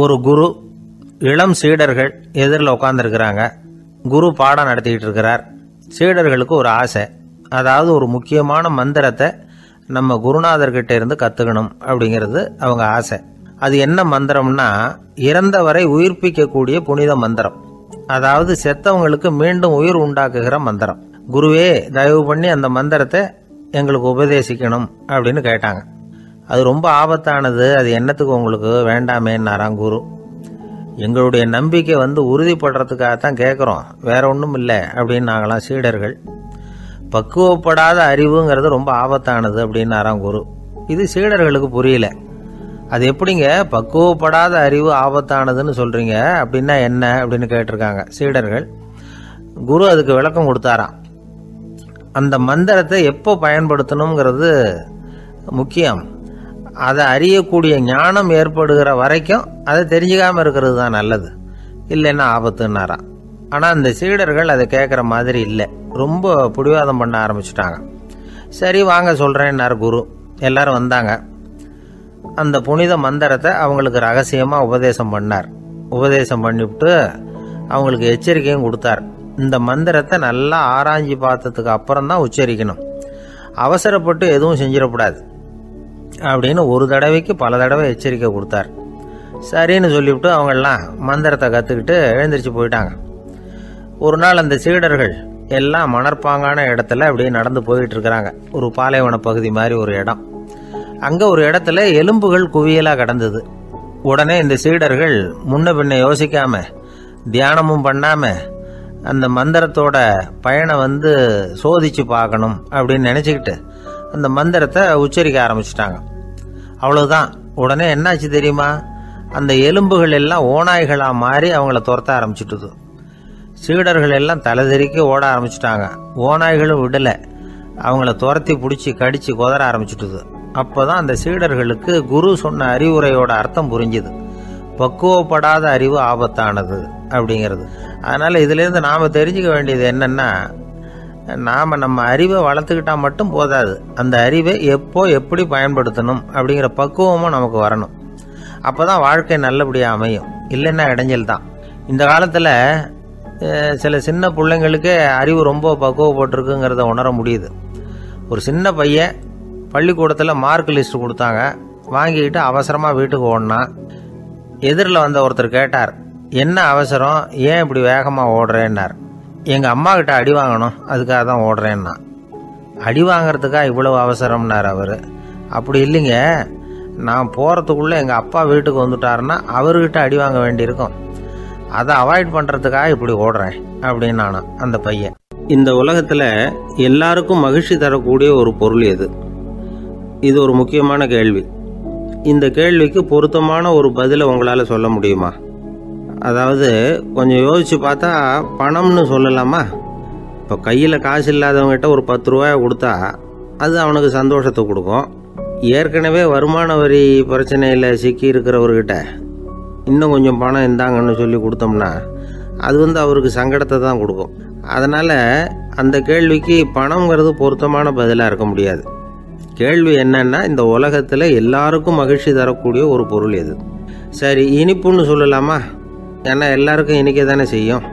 ஒரு குரு, இளம் சீடர்கள் எதிரில் உட்காந்துருக்கிறாங்க. குரு பாடம் நடத்திக்கிட்டு இருக்கிறார். சீடர்களுக்கு ஒரு ஆசை, அதாவது ஒரு முக்கியமான மந்திரத்தை நம்ம குருநாதர்கிட்ட இருந்து கற்றுக்கணும் அப்படிங்கிறது அவங்க ஆசை. அது என்ன மந்திரம்னா, இறந்தவரை உயிர்ப்பிக்கக்கூடிய புனித மந்திரம், அதாவது செத்தவங்களுக்கு மீண்டும் உயிர் உண்டாக்குகிற மந்திரம். குருவே, தயவு பண்ணி அந்த மந்திரத்தை எங்களுக்கு உபதேசிக்கணும் அப்படின்னு கேட்டாங்க. அது ரொம்ப ஆபத்தானது, அது என்னத்துக்கு உங்களுக்கு வேண்டாமேன்னாராம் குரு. எங்களுடைய நம்பிக்கை உறுதிப்படுறதுக்காகத்தான் கேட்குறோம், வேற ஒன்றும் இல்லை அப்படின்னு நாங்களாம் சீடர்கள். பக்குவப்படாத அறிவுங்கிறது ரொம்ப ஆபத்தானது அப்படின்னாராம் குரு. இது சீடர்களுக்கு புரியல. அது எப்படிங்க பக்குவப்படாத அறிவு ஆபத்தானதுன்னு சொல்றீங்க, அப்படின்னா என்ன அப்படின்னு கேட்டிருக்காங்க சீடர்கள். குரு அதுக்கு விளக்கம் கொடுத்தாராம். அந்த மந்திரத்தை எப்போ பயன்படுத்தணுங்கிறது முக்கியம். அதை அறியக்கூடிய ஞானம் ஏற்படுகிற வரைக்கும் அதை தெரிஞ்சுக்காம இருக்கிறது தான் நல்லது, இல்லைன்னா ஆபத்துன்னாராம். ஆனால் அந்த சீடர்கள் அதை கேட்குற மாதிரி இல்லை, ரொம்ப பிடிவாதம் பண்ண ஆரம்பிச்சுட்டாங்க. சரி வாங்க சொல்கிறேன்னார் குரு. எல்லாரும் வந்தாங்க. அந்த புனித மந்திரத்தை அவங்களுக்கு ரகசியமாக உபதேசம் பண்ணார். உபதேசம் பண்ணிவிட்டு அவங்களுக்கு எச்சரிக்கையும் கொடுத்தார். இந்த மந்திரத்தை நல்லா ஆராய்ச்சி பார்த்ததுக்கு அப்புறம் தான் உச்சரிக்கணும், அவசரப்பட்டு எதுவும் செஞ்சிடக்கூடாது அப்படின்னு ஒரு தடவைக்கு பல தடவை எச்சரிக்கை கொடுத்தார். சரின்னு சொல்லிவிட்டு அவங்கெல்லாம் மந்திரத்தை கற்றுக்கிட்டு எழுந்திரிச்சு போயிட்டாங்க. ஒரு நாள் அந்த சீடர்கள் எல்லாம் மணற்பாங்கான இடத்துல அப்படியே நடந்து போயிட்டு இருக்கிறாங்க. ஒரு பாலைவன பகுதி மாதிரி ஒரு இடம். அங்கே ஒரு இடத்துல எலும்புகள் குவியலாக கிடந்தது. உடனே இந்த சீடர்கள் முன்ன பின்ன யோசிக்காம, தியானமும் பண்ணாம, அந்த மந்திரத்தோட பயனை சோதிச்சு பார்க்கணும் அப்படின்னு நினச்சிக்கிட்டு அந்த மந்திரத்தை உச்சரிக்க ஆரம்பிச்சிட்டாங்க. அவ்வளவுதான். உடனே என்னாச்சு தெரியுமா, அந்த எலும்புகள் எல்லாம் ஓநாய்களாக மாறி அவங்கள துரத்த ஆரம்பிச்சுட்டுது. சீடர்கள் எல்லாம் தலைதெறிக்க ஓட ஆரம்பிச்சிட்டாங்க. ஓநாய்களும் விடலை, அவங்கள துரத்தி பிடிச்சி கடிச்சு கொதற ஆரம்பிச்சுட்டுது. அப்போதான் அந்த சீடர்களுக்கு குரு சொன்ன அறிவுரையோட அர்த்தம் புரிஞ்சுது. பக்குவப்படாத அறிவு ஆபத்தானது அப்படிங்கிறது. அதனால இதிலிருந்து நாம் தெரிஞ்சுக்க வேண்டியது என்னன்னா, நாம் நம்ம அறிவை வளர்த்துக்கிட்டா மட்டும் போதாது, அந்த அறிவை எப்போ எப்படி பயன்படுத்தணும் அப்படிங்கிற பக்குவமும் நமக்கு வரணும். அப்போதான் வாழ்க்கை நல்லபடியாக அமையும், இல்லைன்னா இடைஞ்சல் தான். இந்த காலத்தில் சில சின்ன பிள்ளைங்களுக்கே அறிவு ரொம்ப பக்குவப்பட்டிருக்குங்கிறத உணர முடியுது. ஒரு சின்ன பையன் பள்ளிக்கூடத்தில் மார்க் லிஸ்ட் கொடுத்தாங்க, வாங்கிக்கிட்டு அவசரமாக வீட்டுக்கு ஓடினான். எதிரில் வந்த ஒருத்தர் கேட்டார், என்ன அவசரம், ஏன் இப்படி வேகமாக ஓடுறேன்னார். எங்கள் அம்மா கிட்ட அடி வாங்கணும், அதுக்காக தான் ஓடுறேன்னா. அடி வாங்கிறதுக்கா இவ்வளவு அவசரம்னார் அவர். அப்படி இல்லைங்க, நான் போகிறதுக்குள்ளே எங்கள் அப்பா வீட்டுக்கு வந்துட்டாருன்னா அவர்கிட்ட அடி வாங்க வேண்டியிருக்கும், அதை அவாய்ட் பண்ணுறதுக்காக இப்படி ஓடுறேன் அப்படின்னு நானா அந்த பையன். இந்த உலகத்தில் எல்லாருக்கும் மகிழ்ச்சி தரக்கூடிய ஒரு பொருள் எது? இது ஒரு முக்கியமான கேள்வி. இந்த கேள்விக்கு பொருத்தமான ஒரு பதிலை உங்களால் சொல்ல முடியுமா? அதாவது கொஞ்சம் யோசிச்சு பார்த்தா பணம்னு சொல்லலாமா? இப்போ கையில் காசு இல்லாதவங்ககிட்ட ஒரு 10 ரூபாயை கொடுத்தா அது அவனுக்கு சந்தோஷத்தை கொடுக்கும். ஏற்கனவே வருமான வரி பிரச்சனையில் சிக்கி இருக்கிறவர்கிட்ட இன்னும் கொஞ்சம் பணம் இருந்தாங்கன்னு சொல்லி கொடுத்தோம்னா அது அவருக்கு சங்கடத்தை தான் கொடுக்கும். அதனால் அந்த கேள்விக்கு பணங்கிறது பொருத்தமான பதிலாக இருக்க முடியாது. கேள்வி என்னன்னா, இந்த உலகத்தில் எல்லாருக்கும் மகிழ்ச்சி தரக்கூடிய ஒரு பொருள் எது? சரி, இனிப்புன்னு சொல்லலாமா? ஏன்னா எல்லாருக்கும் இனிக்க தானே செய்யும்.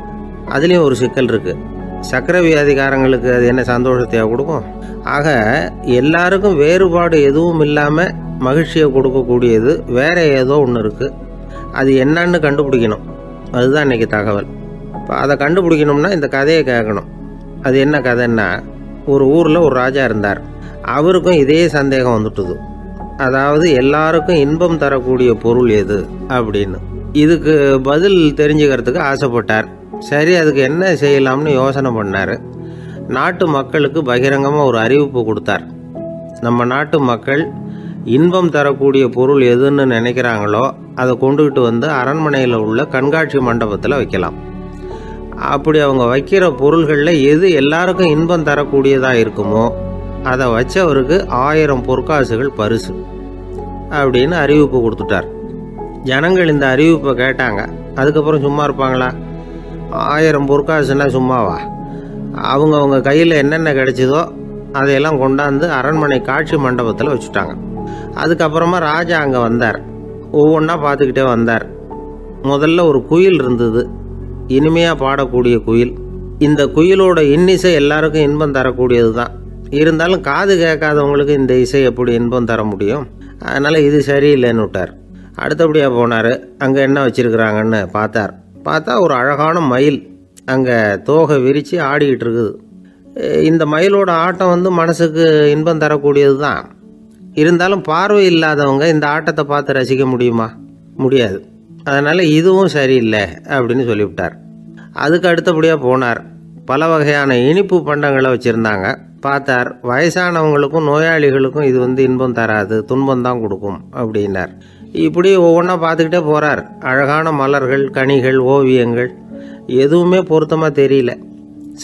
அதுலேயும் ஒரு சிக்கல் இருக்குது. சர்க்கரை வியாதிக்காரங்களுக்கு அது என்ன சந்தோஷத்தையாக கொடுக்கும்? ஆக எல்லாருக்கும் வேறுபாடு எதுவும் இல்லாமல் மகிழ்ச்சியை கொடுக்கக்கூடியது வேற ஏதோ ஒன்று இருக்குது. அது என்னன்னு கண்டுபிடிக்கணும். அதுதான் இன்றைக்கி தகவல். இப்போ அதை கண்டுபிடிக்கணும்னா இந்த கதையை கேட்கணும். அது என்ன கதைன்னா, ஒரு ஊரில் ஒரு ராஜா இருந்தார். அவருக்கும் இதே சந்தேகம் வந்துட்டுது. அதாவது எல்லாருக்கும் இன்பம் தரக்கூடிய பொருள் எது அப்படின்னு. இதுக்கு பதில் தெரிஞ்சுக்கிறதுக்கு ஆசைப்பட்டார். சரி, அதுக்கு என்ன செய்யலாம்னு யோசனை பண்ணார். நாட்டு மக்களுக்கு பகிரங்கமாக ஒரு அறிவிப்பு கொடுத்தார். நம்ம நாட்டு மக்கள் இன்பம் தரக்கூடிய பொருள் எதுன்னு நினைக்கிறாங்களோ அதை கொண்டுகிட்டு அரண்மனையில் உள்ள கண்காட்சி மண்டபத்தில் வைக்கலாம். அப்படி அவங்க வைக்கிற பொருள்களில் எது எல்லாருக்கும் இன்பம் தரக்கூடியதாக இருக்குமோ அதை வச்சவருக்கு 1000 பொற்காசுகள் பரிசு அப்படின்னு அறிவிப்பு கொடுத்துட்டார். ஜனங்கள் இந்த அறிவிப்பை கேட்டாங்க. அதுக்கப்புறம் சும்மா இருப்பாங்களா? 1000 பொற்காசுன்னா சும்மாவா? அவங்க கையில் என்னென்ன கிடைச்சதோ அதையெல்லாம் கொண்டாந்து அரண்மனை காட்சி மண்டபத்தில் வச்சுட்டாங்க. அதுக்கப்புறமா ராஜா அங்கே வந்தார். ஒவ்வொன்றா பார்த்துக்கிட்டே வந்தார். முதல்ல ஒரு குயில் இருந்தது, இனிமையாக பாடக்கூடிய குயில். இந்த குயிலோட இன்னிசை எல்லாருக்கும் இன்பம் தரக்கூடியது தான். இருந்தாலும் காது கேட்காதவங்களுக்கு இந்த இசை எப்படி இன்பம் தர முடியும்? அதனால் இது சரியில்லைன்னு விட்டார். அடுத்தபடியாக போனார். அங்கே என்ன வச்சுருக்குறாங்கன்னு பார்த்தா ஒரு அழகான மயில் அங்கே தோகை விரித்து ஆடிக்கிட்டு இருக்குது. இந்த மயிலோட ஆட்டம் மனசுக்கு இன்பம் தரக்கூடியது தான். இருந்தாலும் பார்வை இல்லாதவங்க இந்த ஆட்டத்தை பார்த்து ரசிக்க முடியுமா? முடியாது. அதனால் இதுவும் சரியில்லை அப்படின்னு சொல்லிவிட்டார். அதுக்கு அடுத்தபடியாக போனார். பல வகையான இனிப்பு பண்டங்களை வச்சுருந்தாங்க. பார்த்தார், வயசானவங்களுக்கும் நோயாளிகளுக்கும் இது இன்பம் தராது, துன்பம் தான் கொடுக்கும் அப்படின்னார். இப்படி ஒவ்வொன்றா பார்த்துக்கிட்டே போகிறார். அழகான மலர்கள், கனிகள், ஓவியங்கள் எதுவுமே பொருத்தமாக தெரியல.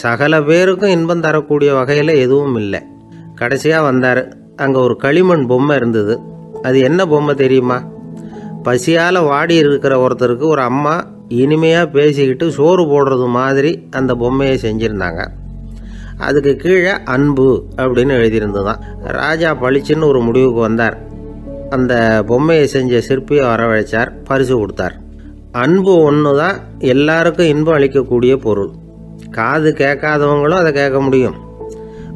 சகல பேருக்கும் இன்பம் தரக்கூடிய வகையில் எதுவும் இல்லை. கடைசியாக வந்தார். அங்கே ஒரு களிமண் பொம்மை இருந்தது. அது என்ன பொம்மை தெரியுமா? பசியால் வாடி இருக்கிற ஒருத்தருக்கு ஒரு அம்மா இனிமையாக பேசிக்கிட்டு சோறு போடுறது மாதிரி அந்த பொம்மையை செஞ்சுருந்தாங்க. அதுக்கு கீழே அன்பு அப்படின்னு எழுதியிருந்துதான். ராஜா பளிச்சுன்னு ஒரு முடிவுக்கு வந்தார். அந்த பொம்மையை செஞ்ச சிற்பியை வரவழைச்சார், பரிசு கொடுத்தார். அன்பு ஒன்று தான் எல்லாருக்கும் இன்பம் அளிக்கக்கூடிய பொருள். காது கேட்காதவங்களும் அதை கேட்க முடியும்,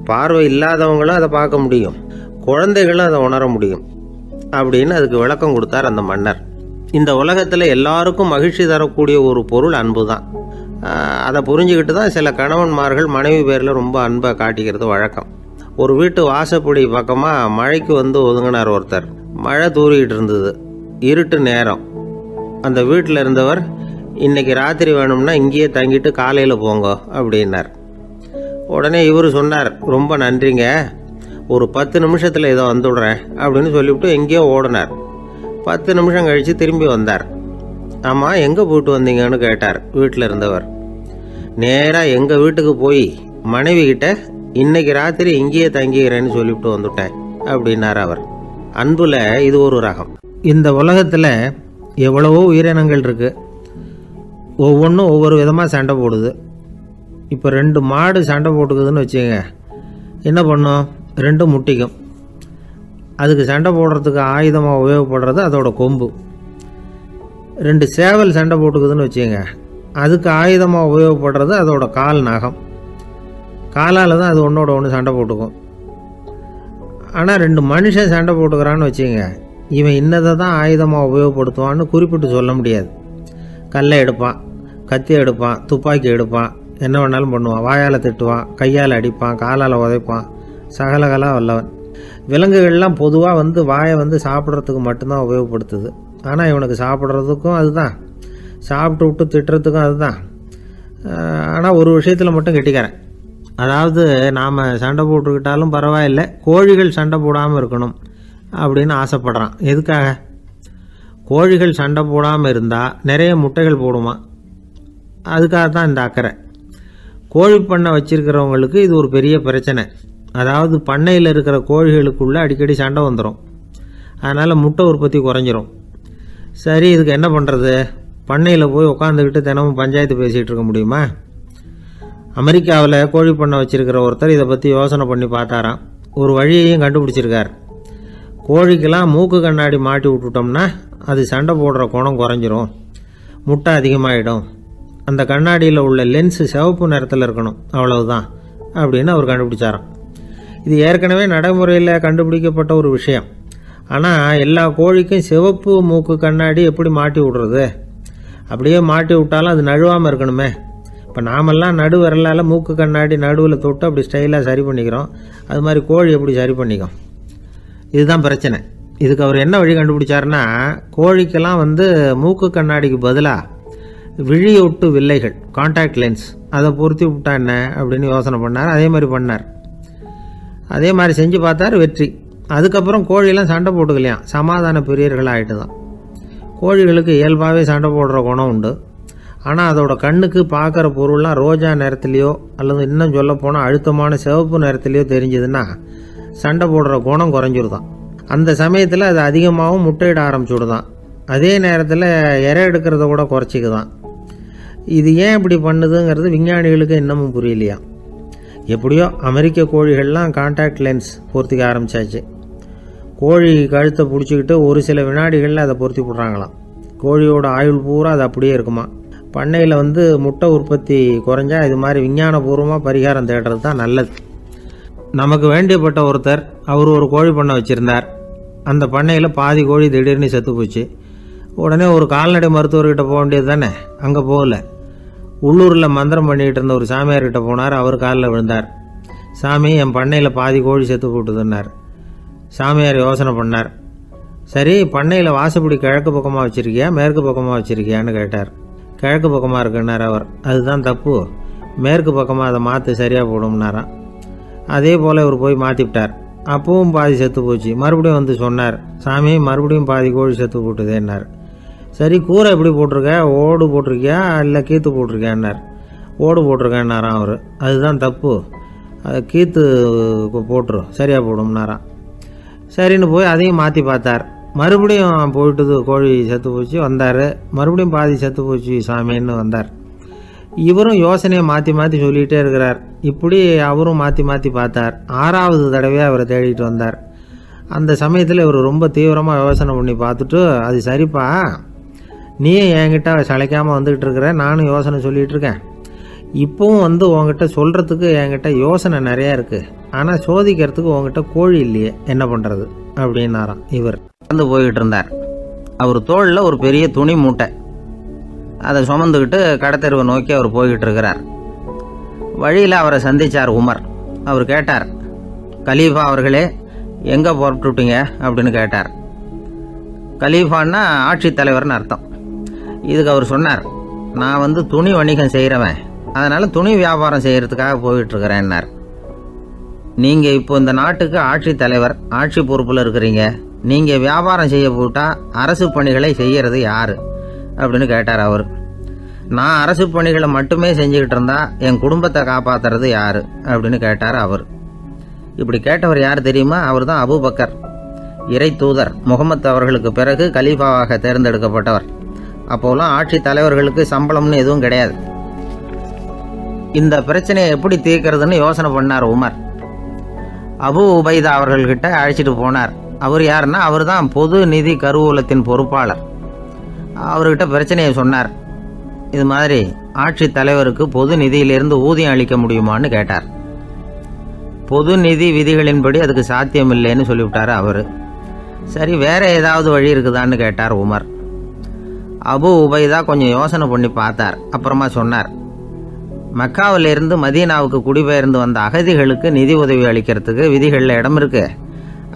பார்வை இல்லாதவங்களும் அதை பார்க்க முடியும், குழந்தைகளும் அதை உணர முடியும் அப்படின்னு அதுக்கு விளக்கம் கொடுத்தார் அந்த மன்னர். இந்த உலகத்தில் எல்லாருக்கும் மகிழ்ச்சி தரக்கூடிய ஒரு பொருள் அன்பு தான். அதை புரிஞ்சுக்கிட்டு தான் சில கணவன்மார்கள் மனைவி பேரில் ரொம்ப அன்பை காட்டிக்கிறது வழக்கம். ஒரு வீட்டு வாசப்படி பக்கமாக மழைக்கு ஒதுங்கினார் ஒருத்தர். மழை தூரிக்கிட்டு இருந்தது, இருட்டு நேரம். அந்த வீட்டில் இருந்தவர், இன்னைக்கு ராத்திரி வேணும்னா இங்கேயே தங்கிட்டு காலையில் போங்க அப்படின்னார். உடனே இவர் சொன்னார், ரொம்ப நன்றிங்க, ஒரு 10 நிமிஷத்தில் ஏதோ வந்துவிடுறேன் அப்படின்னு சொல்லிவிட்டு எங்கேயோ ஓடினார். 10 நிமிஷம் கழித்து திரும்பி வந்தார். ஆமாம், எங்கே போயிட்டு வந்தீங்கன்னு கேட்டார் வீட்டில் இருந்தவர். நேராக எங்கள் வீட்டுக்கு போய் மனைவி கிட்ட இன்னைக்கு ராத்திரி இங்கேயே தங்கிக்கிறேன்னு சொல்லிவிட்டு வந்துவிட்டேன் அப்படின்னார் அவர். அன்புல இது ஒரு ரகம். இந்த உலகத்தில் எவ்வளவோ உயிரினங்கள் இருக்குது. ஒவ்வொன்றும் ஒவ்வொரு விதமாக சண்டை போடுது. இப்போ 2 மாடு சண்டை போட்டுக்குதுன்னு வச்சுங்க, என்ன பண்ணும்? 2 முட்டிக்கும். அதுக்கு சண்டை போடுறதுக்கு ஆயுதமாக உபயோகப்படுறது அதோட கொம்பு. 2 சேவல் சண்டை போட்டுக்குதுன்னு வச்சுங்க, அதுக்கு ஆயுதமாக உபயோகப்படுறது அதோட கால் நகம். காலால் தான் அது ஒன்றோட ஒன்று சண்டை போட்டுக்கும். ஆனால் 2 மனுஷன் சண்டை போட்டுக்கிறான்னு வச்சுங்க, இவன் இன்னதை தான் ஆயுதமாக உபயோகப்படுத்துவான்னு குறிப்பிட்டு சொல்ல முடியாது. கல்லை எடுப்பான், கத்தி எடுப்பான், துப்பாக்கி எடுப்பான், என்ன வேணாலும் பண்ணுவான். வாயால் திட்டுவான், கையால் அடிப்பான், காலால் உதைப்பான், சகலகலா வல்லவன். விலங்குகள்லாம் பொதுவாக வாயை சாப்பிட்றதுக்கு மட்டும்தான் உபயோகப்படுத்துது. ஆனால் இவனுக்கு சாப்பிட்றதுக்கும் அதுதான், சாப்பிட்டு விட்டு திட்டுறதுக்கும் அதுதான். ஆனால் ஒரு விஷயத்தில் மட்டும் கெட்டிக்கிறேன். அதாவது நாம் சண்டை போட்டுக்கிட்டாலும் பரவாயில்லை, கோழிகள் சண்டை போடாமல் இருக்கணும் அப்படின்னு ஆசைப்படுறான். எதுக்காக? கோழிகள் சண்டை போடாமல் இருந்தால் நிறைய முட்டைகள் போடுமா, அதுக்காக தான் இந்த அக்கறை. கோழி பண்ணை வச்சுருக்கிறவங்களுக்கு இது ஒரு பெரிய பிரச்சனை. அதாவது பண்ணையில் இருக்கிற கோழிகளுக்குள்ளே அடிக்கடி சண்டை வந்துடும். அதனால் முட்டை உற்பத்தி குறைஞ்சிரும். சரி, இதுக்கு என்ன பண்ணுறது? பண்ணையில் போய் உட்காந்துக்கிட்டு தினமும் பஞ்சாயத்து பேசிகிட்டு இருக்க முடியுமா? அமெரிக்காவில் கோழி பண்ணை வச்சுருக்கிற ஒருத்தர் இதை பற்றி யோசனை பண்ணி பார்த்தாராம். ஒரு வழியையும் கண்டுபிடிச்சிருக்கார். கோழிக்கெல்லாம் மூக்கு கண்ணாடி மாட்டி விட்டுட்டோம்னா அது சண்டை போடுற குணம் குறைஞ்சிரும், முட்டை அதிகமாகிடும். அந்த கண்ணாடியில் உள்ள லென்ஸு சிவப்பு நிறத்தில் இருக்கணும், அவ்வளவுதான் அப்படின்னு அவர் கண்டுபிடிச்சாராம். இது ஏற்கனவே நடைமுறையில் கண்டுபிடிக்கப்பட்ட ஒரு விஷயம். ஆனால் எல்லா கோழிக்கும் சிவப்பு மூக்கு கண்ணாடி எப்படி மாட்டி விடுறது? அப்படியே மாட்டி விட்டாலும் அது நழுவாமல் இருக்கணுமே. இப்போ நாமெல்லாம் நடு விரலால் மூக்கு கண்ணாடி நடுவில் தொட்டு அப்படி ஸ்டைலாக சரி பண்ணிக்கிறோம். அது மாதிரி கோழி எப்படி சரி பண்ணிக்கும்? இதுதான் பிரச்சனை. இதுக்கு அவர் என்ன வழி கண்டுபிடிச்சாருன்னா, கோழிக்கெல்லாம் மூக்கு கண்ணாடிக்கு பதிலாக விழியொட்டு வில்லைகள், கான்டாக்ட் லென்ஸ், அதை பொருத்தி விட்டா என்ன அப்படின்னு யோசனை பண்ணார். அதே மாதிரி பண்ணார். அதே மாதிரி செஞ்சு பார்த்தார், வெற்றி. அதுக்கப்புறம் கோழியெல்லாம் சண்டை போட்டுக்கலையாம், சமாதான பிரியர்கள் ஆகிட்டு தான். கோழிகளுக்கு இயல்பாகவே சண்டை போடுற குணம் உண்டு. ஆனால் அதோட கண்ணுக்கு பார்க்குற பொருள்லாம் ரோஜா நிறத்துலையோ அல்லது இன்னும் சொல்ல போனால் அழுத்தமான சிவப்பு நிறத்துலையோ தெரிஞ்சதுன்னா சண்டை போடுற குணம் குறைஞ்சிருதான். அந்த சமயத்தில் அது அதிகமாகவும் முட்டையிட ஆரம்பிச்சுடுதான். அதே நேரத்தில் இறை எடுக்கிறத கூட குறைச்சிக்குதான். இது ஏன் இப்படி பண்ணுதுங்கிறது விஞ்ஞானிகளுக்கு இன்னமும் புரியலையா. எப்படியோ அமெரிக்க கோழிகள்லாம் கான்டாக்ட் லென்ஸ் பொருத்திக்க ஆரம்பித்தாச்சு. கோழி கழுத்தை பிடிச்சிக்கிட்டு ஒரு சில வினாடிகளில் அதை பொருத்தி விட்றாங்களாம். கோழியோட ஆயுள் பூரா அது அப்படியே இருக்குமா. பண்ணையில் முட்டை உற்பத்தி குறைஞ்சா இது மாதிரி விஞ்ஞானபூர்வமாக பரிகாரம் தேடுறது தான் நல்லது. நமக்கு வேண்டியப்பட்ட ஒருத்தர் அவர் ஒரு கோழி பண்ணை வச்சுருந்தார். அந்த பண்ணையில் பாதி கோழி திடீர்னு செத்து போச்சு. உடனே ஒரு கால்நடை மருத்துவர்கிட்ட போக வேண்டியது தானே. அங்கே போகல. உள்ளூரில் மந்திரம் பண்ணிகிட்டு இருந்த ஒரு சாமியார்கிட்ட போனார். அவர் காலில் விழுந்தார். சாமி, என் பண்ணையில் பாதி கோழி செத்து போட்டுதுன்னார். சாமியார் யோசனை பண்ணார். சரி, பண்ணையில் வாசப்படி கிழக்கு பக்கமாக வச்சுருக்கியா மேற்கு பக்கமாக வச்சுருக்கியான்னு கேட்டார். கிழக்கு பக்கமாக இருக்குன்னார் அவர். அதுதான் தப்பு, மேற்கு பக்கமாக அதை மாற்று சரியாக போடும்னாராம். அதே போல் இவர் போய் மாற்றிவிட்டார். அப்பவும் பாதி செத்து போச்சு. மறுபடியும் சொன்னார், சாமி மறுபடியும் பாதி கோழி செத்து போட்டுதேன்னார். சரி, கூரை எப்படி போட்டிருக்க, ஓடு போட்டிருக்கியா இல்லை கீத்து போட்டிருக்கியான்னார். ஓடு போட்டிருக்கேன்னாராம் அவர். அதுதான் தப்பு, கீத்து போட்டுரு சரியாக போடும்னாராம். சரின்னு போய் அதையும் மாற்றி பார்த்தார். மறுபடியும் போயிட்டுது, கோழி செத்து போச்சு. வந்தார். மறுபடியும் பாதி செத்து போச்சு சாமின்னு வந்தார். இவரும் யோசனையை மாற்றி மாற்றி சொல்லிகிட்டே இருக்கிறார். இப்படி அவரும் மாற்றி மாற்றி பார்த்தார். 6வது தடவையாக அவரை தேடிட்டு வந்தார். அந்த சமயத்தில் இவர் ரொம்ப தீவிரமாக யோசனை பண்ணி பார்த்துட்டு, அது சரிப்பா, நீயும் என்கிட்ட சளைக்காமல் வந்துக்கிட்டு இருக்கிற, நானும் யோசனை சொல்லிகிட்டு இருக்கேன். இப்போவும் உங்ககிட்ட சொல்கிறதுக்கு என்கிட்ட யோசனை நிறையா இருக்குது. ஆனால் சோதிக்கிறதுக்கு உங்ககிட்ட கோழி இல்லையே, என்ன பண்ணுறது அப்படின்னாராம். இவர் வந்து போய்கிட்டு இருந்தார். அவர் தோளில் ஒரு பெரிய துணி மூட்டை, அதை சுமந்துக்கிட்டு கடத்தெருவை நோக்கி அவர் போய்கிட்டு இருக்கிறார். வழியில் அவரை சந்தித்தார் உமர். அவர் கேட்டார், கலீஃபா அவர்களே, எங்கே புறப்பட்டுட்டீங்க அப்படின்னு கேட்டார். கலீஃபான்னா ஆட்சித்தலைவர்னு அர்த்தம். இதுக்கு அவர் சொன்னார், நான் துணி வணிகம் செய்கிறவன், அதனால் துணி வியாபாரம் செய்கிறதுக்காக போயிட்டுருக்கிறேன்னார். நீங்கள் இப்போ இந்த நாட்டுக்கு ஆட்சித்தலைவர், ஆட்சி பொறுப்பில் இருக்கிறீங்க. நீங்கள் வியாபாரம் செய்ய போட்டால் அரசு பணிகளை செய்கிறது யார் அப்படின்னு கேட்டார் அவர். நான் அரசு பணிகளை மட்டுமே செஞ்சுக்கிட்டு இருந்தா என் குடும்பத்தை காப்பாற்றுறது யார் அப்படின்னு கேட்டார் அவர். இப்படி கேட்டவர் யார் தெரியுமா? அவர் தான் அபூபக்கர், இறை தூதர் முகமது அவர்களுக்கு பிறகு கலீஃபாவாக தேர்ந்தெடுக்கப்பட்டவர். அப்போலாம் ஆட்சி தலைவர்களுக்கு சம்பளம்னு எதுவும் கிடையாது. இந்த பிரச்சனையை எப்படி தீர்க்கிறதுன்னு யோசனை பண்ணார் உமர். அபு உபைதா அவர்கள்கிட்ட அழைச்சிட்டு போனார். அவர் யாருன்னா, அவர் தான் பொது நிதி கருவூலத்தின் பொறுப்பாளர். அவர்கிட்ட பிரச்சனையை சொன்னார். இது மாதிரி ஆட்சி தலைவருக்கு பொது நிதியிலிருந்து ஊதியம் அளிக்க முடியுமான்னு கேட்டார். பொது நிதி விதிகளின்படி அதுக்கு சாத்தியம் இல்லைன்னு சொல்லிவிட்டார் அவர். சரி, வேற ஏதாவது வழி இருக்குதான்னு கேட்டார் உமர். அபு உபைதா கொஞ்சம் யோசனை பண்ணி பார்த்தார். அப்புறமா சொன்னார், மக்காவிலிருந்து மதீனாவுக்கு குடிபெயர்ந்து வந்த அகதிகளுக்கு நிதி உதவி அளிக்கிறதுக்கு விதிகளில் இடம் இருக்கு.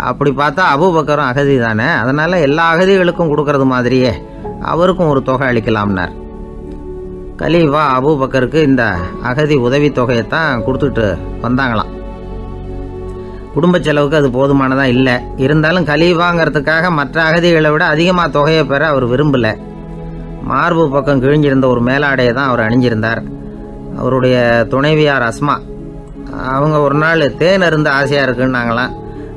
அப்படி பார்த்தா அபூபக்கரும் அகதி தானே, அதனால எல்லா அகதிகளுக்கும் கொடுக்கறது மாதிரியே அவருக்கும் ஒரு தொகை அளிக்கலாம்னார். கலீஃபா அபூபக்கருக்கு இந்த அகதி உதவி தொகையைத்தான் கொடுத்துட்டு வந்தாங்களாம். குடும்ப செலவுக்கு அது போதுமானதா இல்லை. இருந்தாலும் கலீஃபாங்கிறதுக்காக மற்ற அகதிகளை விட அதிகமாக தொகையை பெற அவர் விரும்பலை. மார்பு பக்கம் கிழிஞ்சிருந்த ஒரு மேலாடையை தான் அவர் அணிஞ்சிருந்தார். அவருடைய துணைவியார் அஸ்மா, அவங்க ஒரு நாள் தேன் அருந்த ஆசையாக இருக்குன்னாங்களாம்.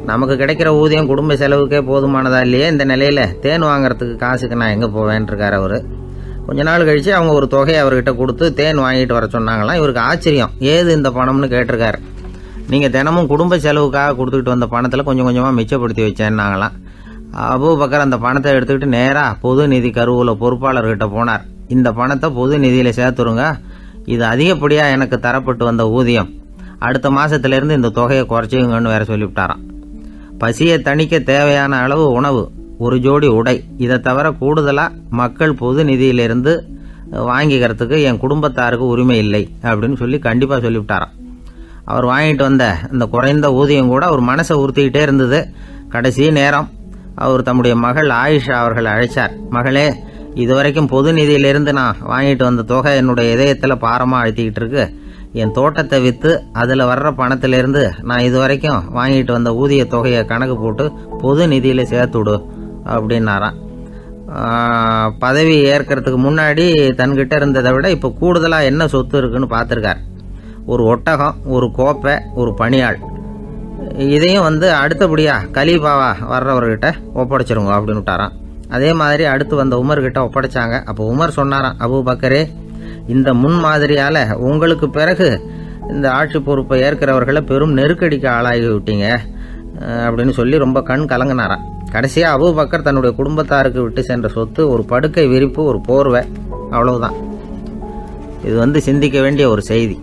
நமக்கு கிடைக்கிற ஊதியம் குடும்ப செலவுக்கே போதுமானதா இல்லையே, இந்த நிலையில் தேன் வாங்கிறதுக்கு காசுக்கு நான் எங்கே போவேன்ருக்கார் அவர். கொஞ்ச நாள் கழித்து அவங்க ஒரு தொகையை அவர்கிட்ட கொடுத்து தேன் வாங்கிட்டு வர சொன்னாங்களாம். இவருக்கு ஆச்சரியம், ஏது இந்த பணம்னு கேட்டிருக்காரு. நீங்கள் தினமும் குடும்ப செலவுக்காக கொடுத்துக்கிட்டு வந்த பணத்தில் கொஞ்சம் கொஞ்சமாக மிச்சப்படுத்தி வச்சேன்னாங்களாம். அபூபக்கர் அந்த பணத்தை எடுத்துக்கிட்டு நேராக பொது நிதி கருவூல பொறுப்பாளர்கிட்ட போனார். இந்த பணத்தை பொது நிதியில் சேர்த்துருங்க, இது அதிகப்படியாக எனக்கு தரப்பட்டு வந்த ஊதியம், அடுத்த மாதத்திலேருந்து இந்த தொகையை குறைச்சிங்கன்னு வேற சொல்லிவிட்டாராம். பசியை தணிக்க தேவையான அளவு உணவு, ஒரு ஜோடி உடை, இதை தவிர கூடுதலாக மக்கள் பொது நிதியிலிருந்து வாங்கிக்கிறதுக்கு என் குடும்பத்தாருக்கு உரிமை இல்லை அப்படின்னு சொல்லி கண்டிப்பாக சொல்லிவிட்டாராம். அவர் வாங்கிட்டு வந்த இந்த குறைந்த ஊதியம் கூட அவர் மனசை உறுத்திக்கிட்டே இருந்தது. கடைசி நேரம் அவர் தம்முடைய மகள் ஆயிஷா அவர்களை அழைச்சார். மகளே, இதுவரைக்கும் பொது நிதியிலிருந்து நான் வாங்கிட்டு வந்த தொகை என்னுடைய இதயத்தில் பாரமாக அழுத்திக்கிட்டு இருக்கு. என் தோட்டத்தை விற்று அதில் வர்ற பணத்திலிருந்து நான் இதுவரைக்கும் வாங்கிட்டு வந்த ஊதிய தொகையை கணக்கு போட்டு பொது நிதியில் சேர்த்துடு அப்படின்னாராம். பதவி ஏற்கிறதுக்கு முன்னாடி தன்கிட்ட இருந்ததை விட இப்போ கூடுதலாக என்ன சொத்து இருக்குன்னு பார்த்துருக்கார். ஒரு ஒட்டகம், ஒரு கோப்பை, ஒரு பணியாள். இதையும் அடுத்தபடியாக கலீஃபாவா வர்றவர்கிட்ட ஒப்படைச்சிருங்க அப்படின்னு விட்டாராம். அதே மாதிரி அடுத்து வந்த உமர்கிட்ட ஒப்படைச்சாங்க. அப்போ உமர் சொன்னாராம், அபூபக்கரே, இந்த முன்மாதிரியால் உங்களுக்கு பிறகு இந்த ஆட்சி பொறுப்பை ஏற்கிறவர்களை பெரும் நெருக்கடிக்கு ஆளாகி விட்டீங்க. அப்படின்னு சொல்லி ரொம்ப கண் கலங்கினாராம். கடைசியாக அபூபக்கர் தன்னுடைய குடும்பத்தாருக்கு விட்டு சென்ற சொத்து ஒரு படுக்கை விரிப்பு, ஒரு போர்வை, அவ்வளவுதான். இது சிந்திக்க வேண்டிய ஒரு செய்தி.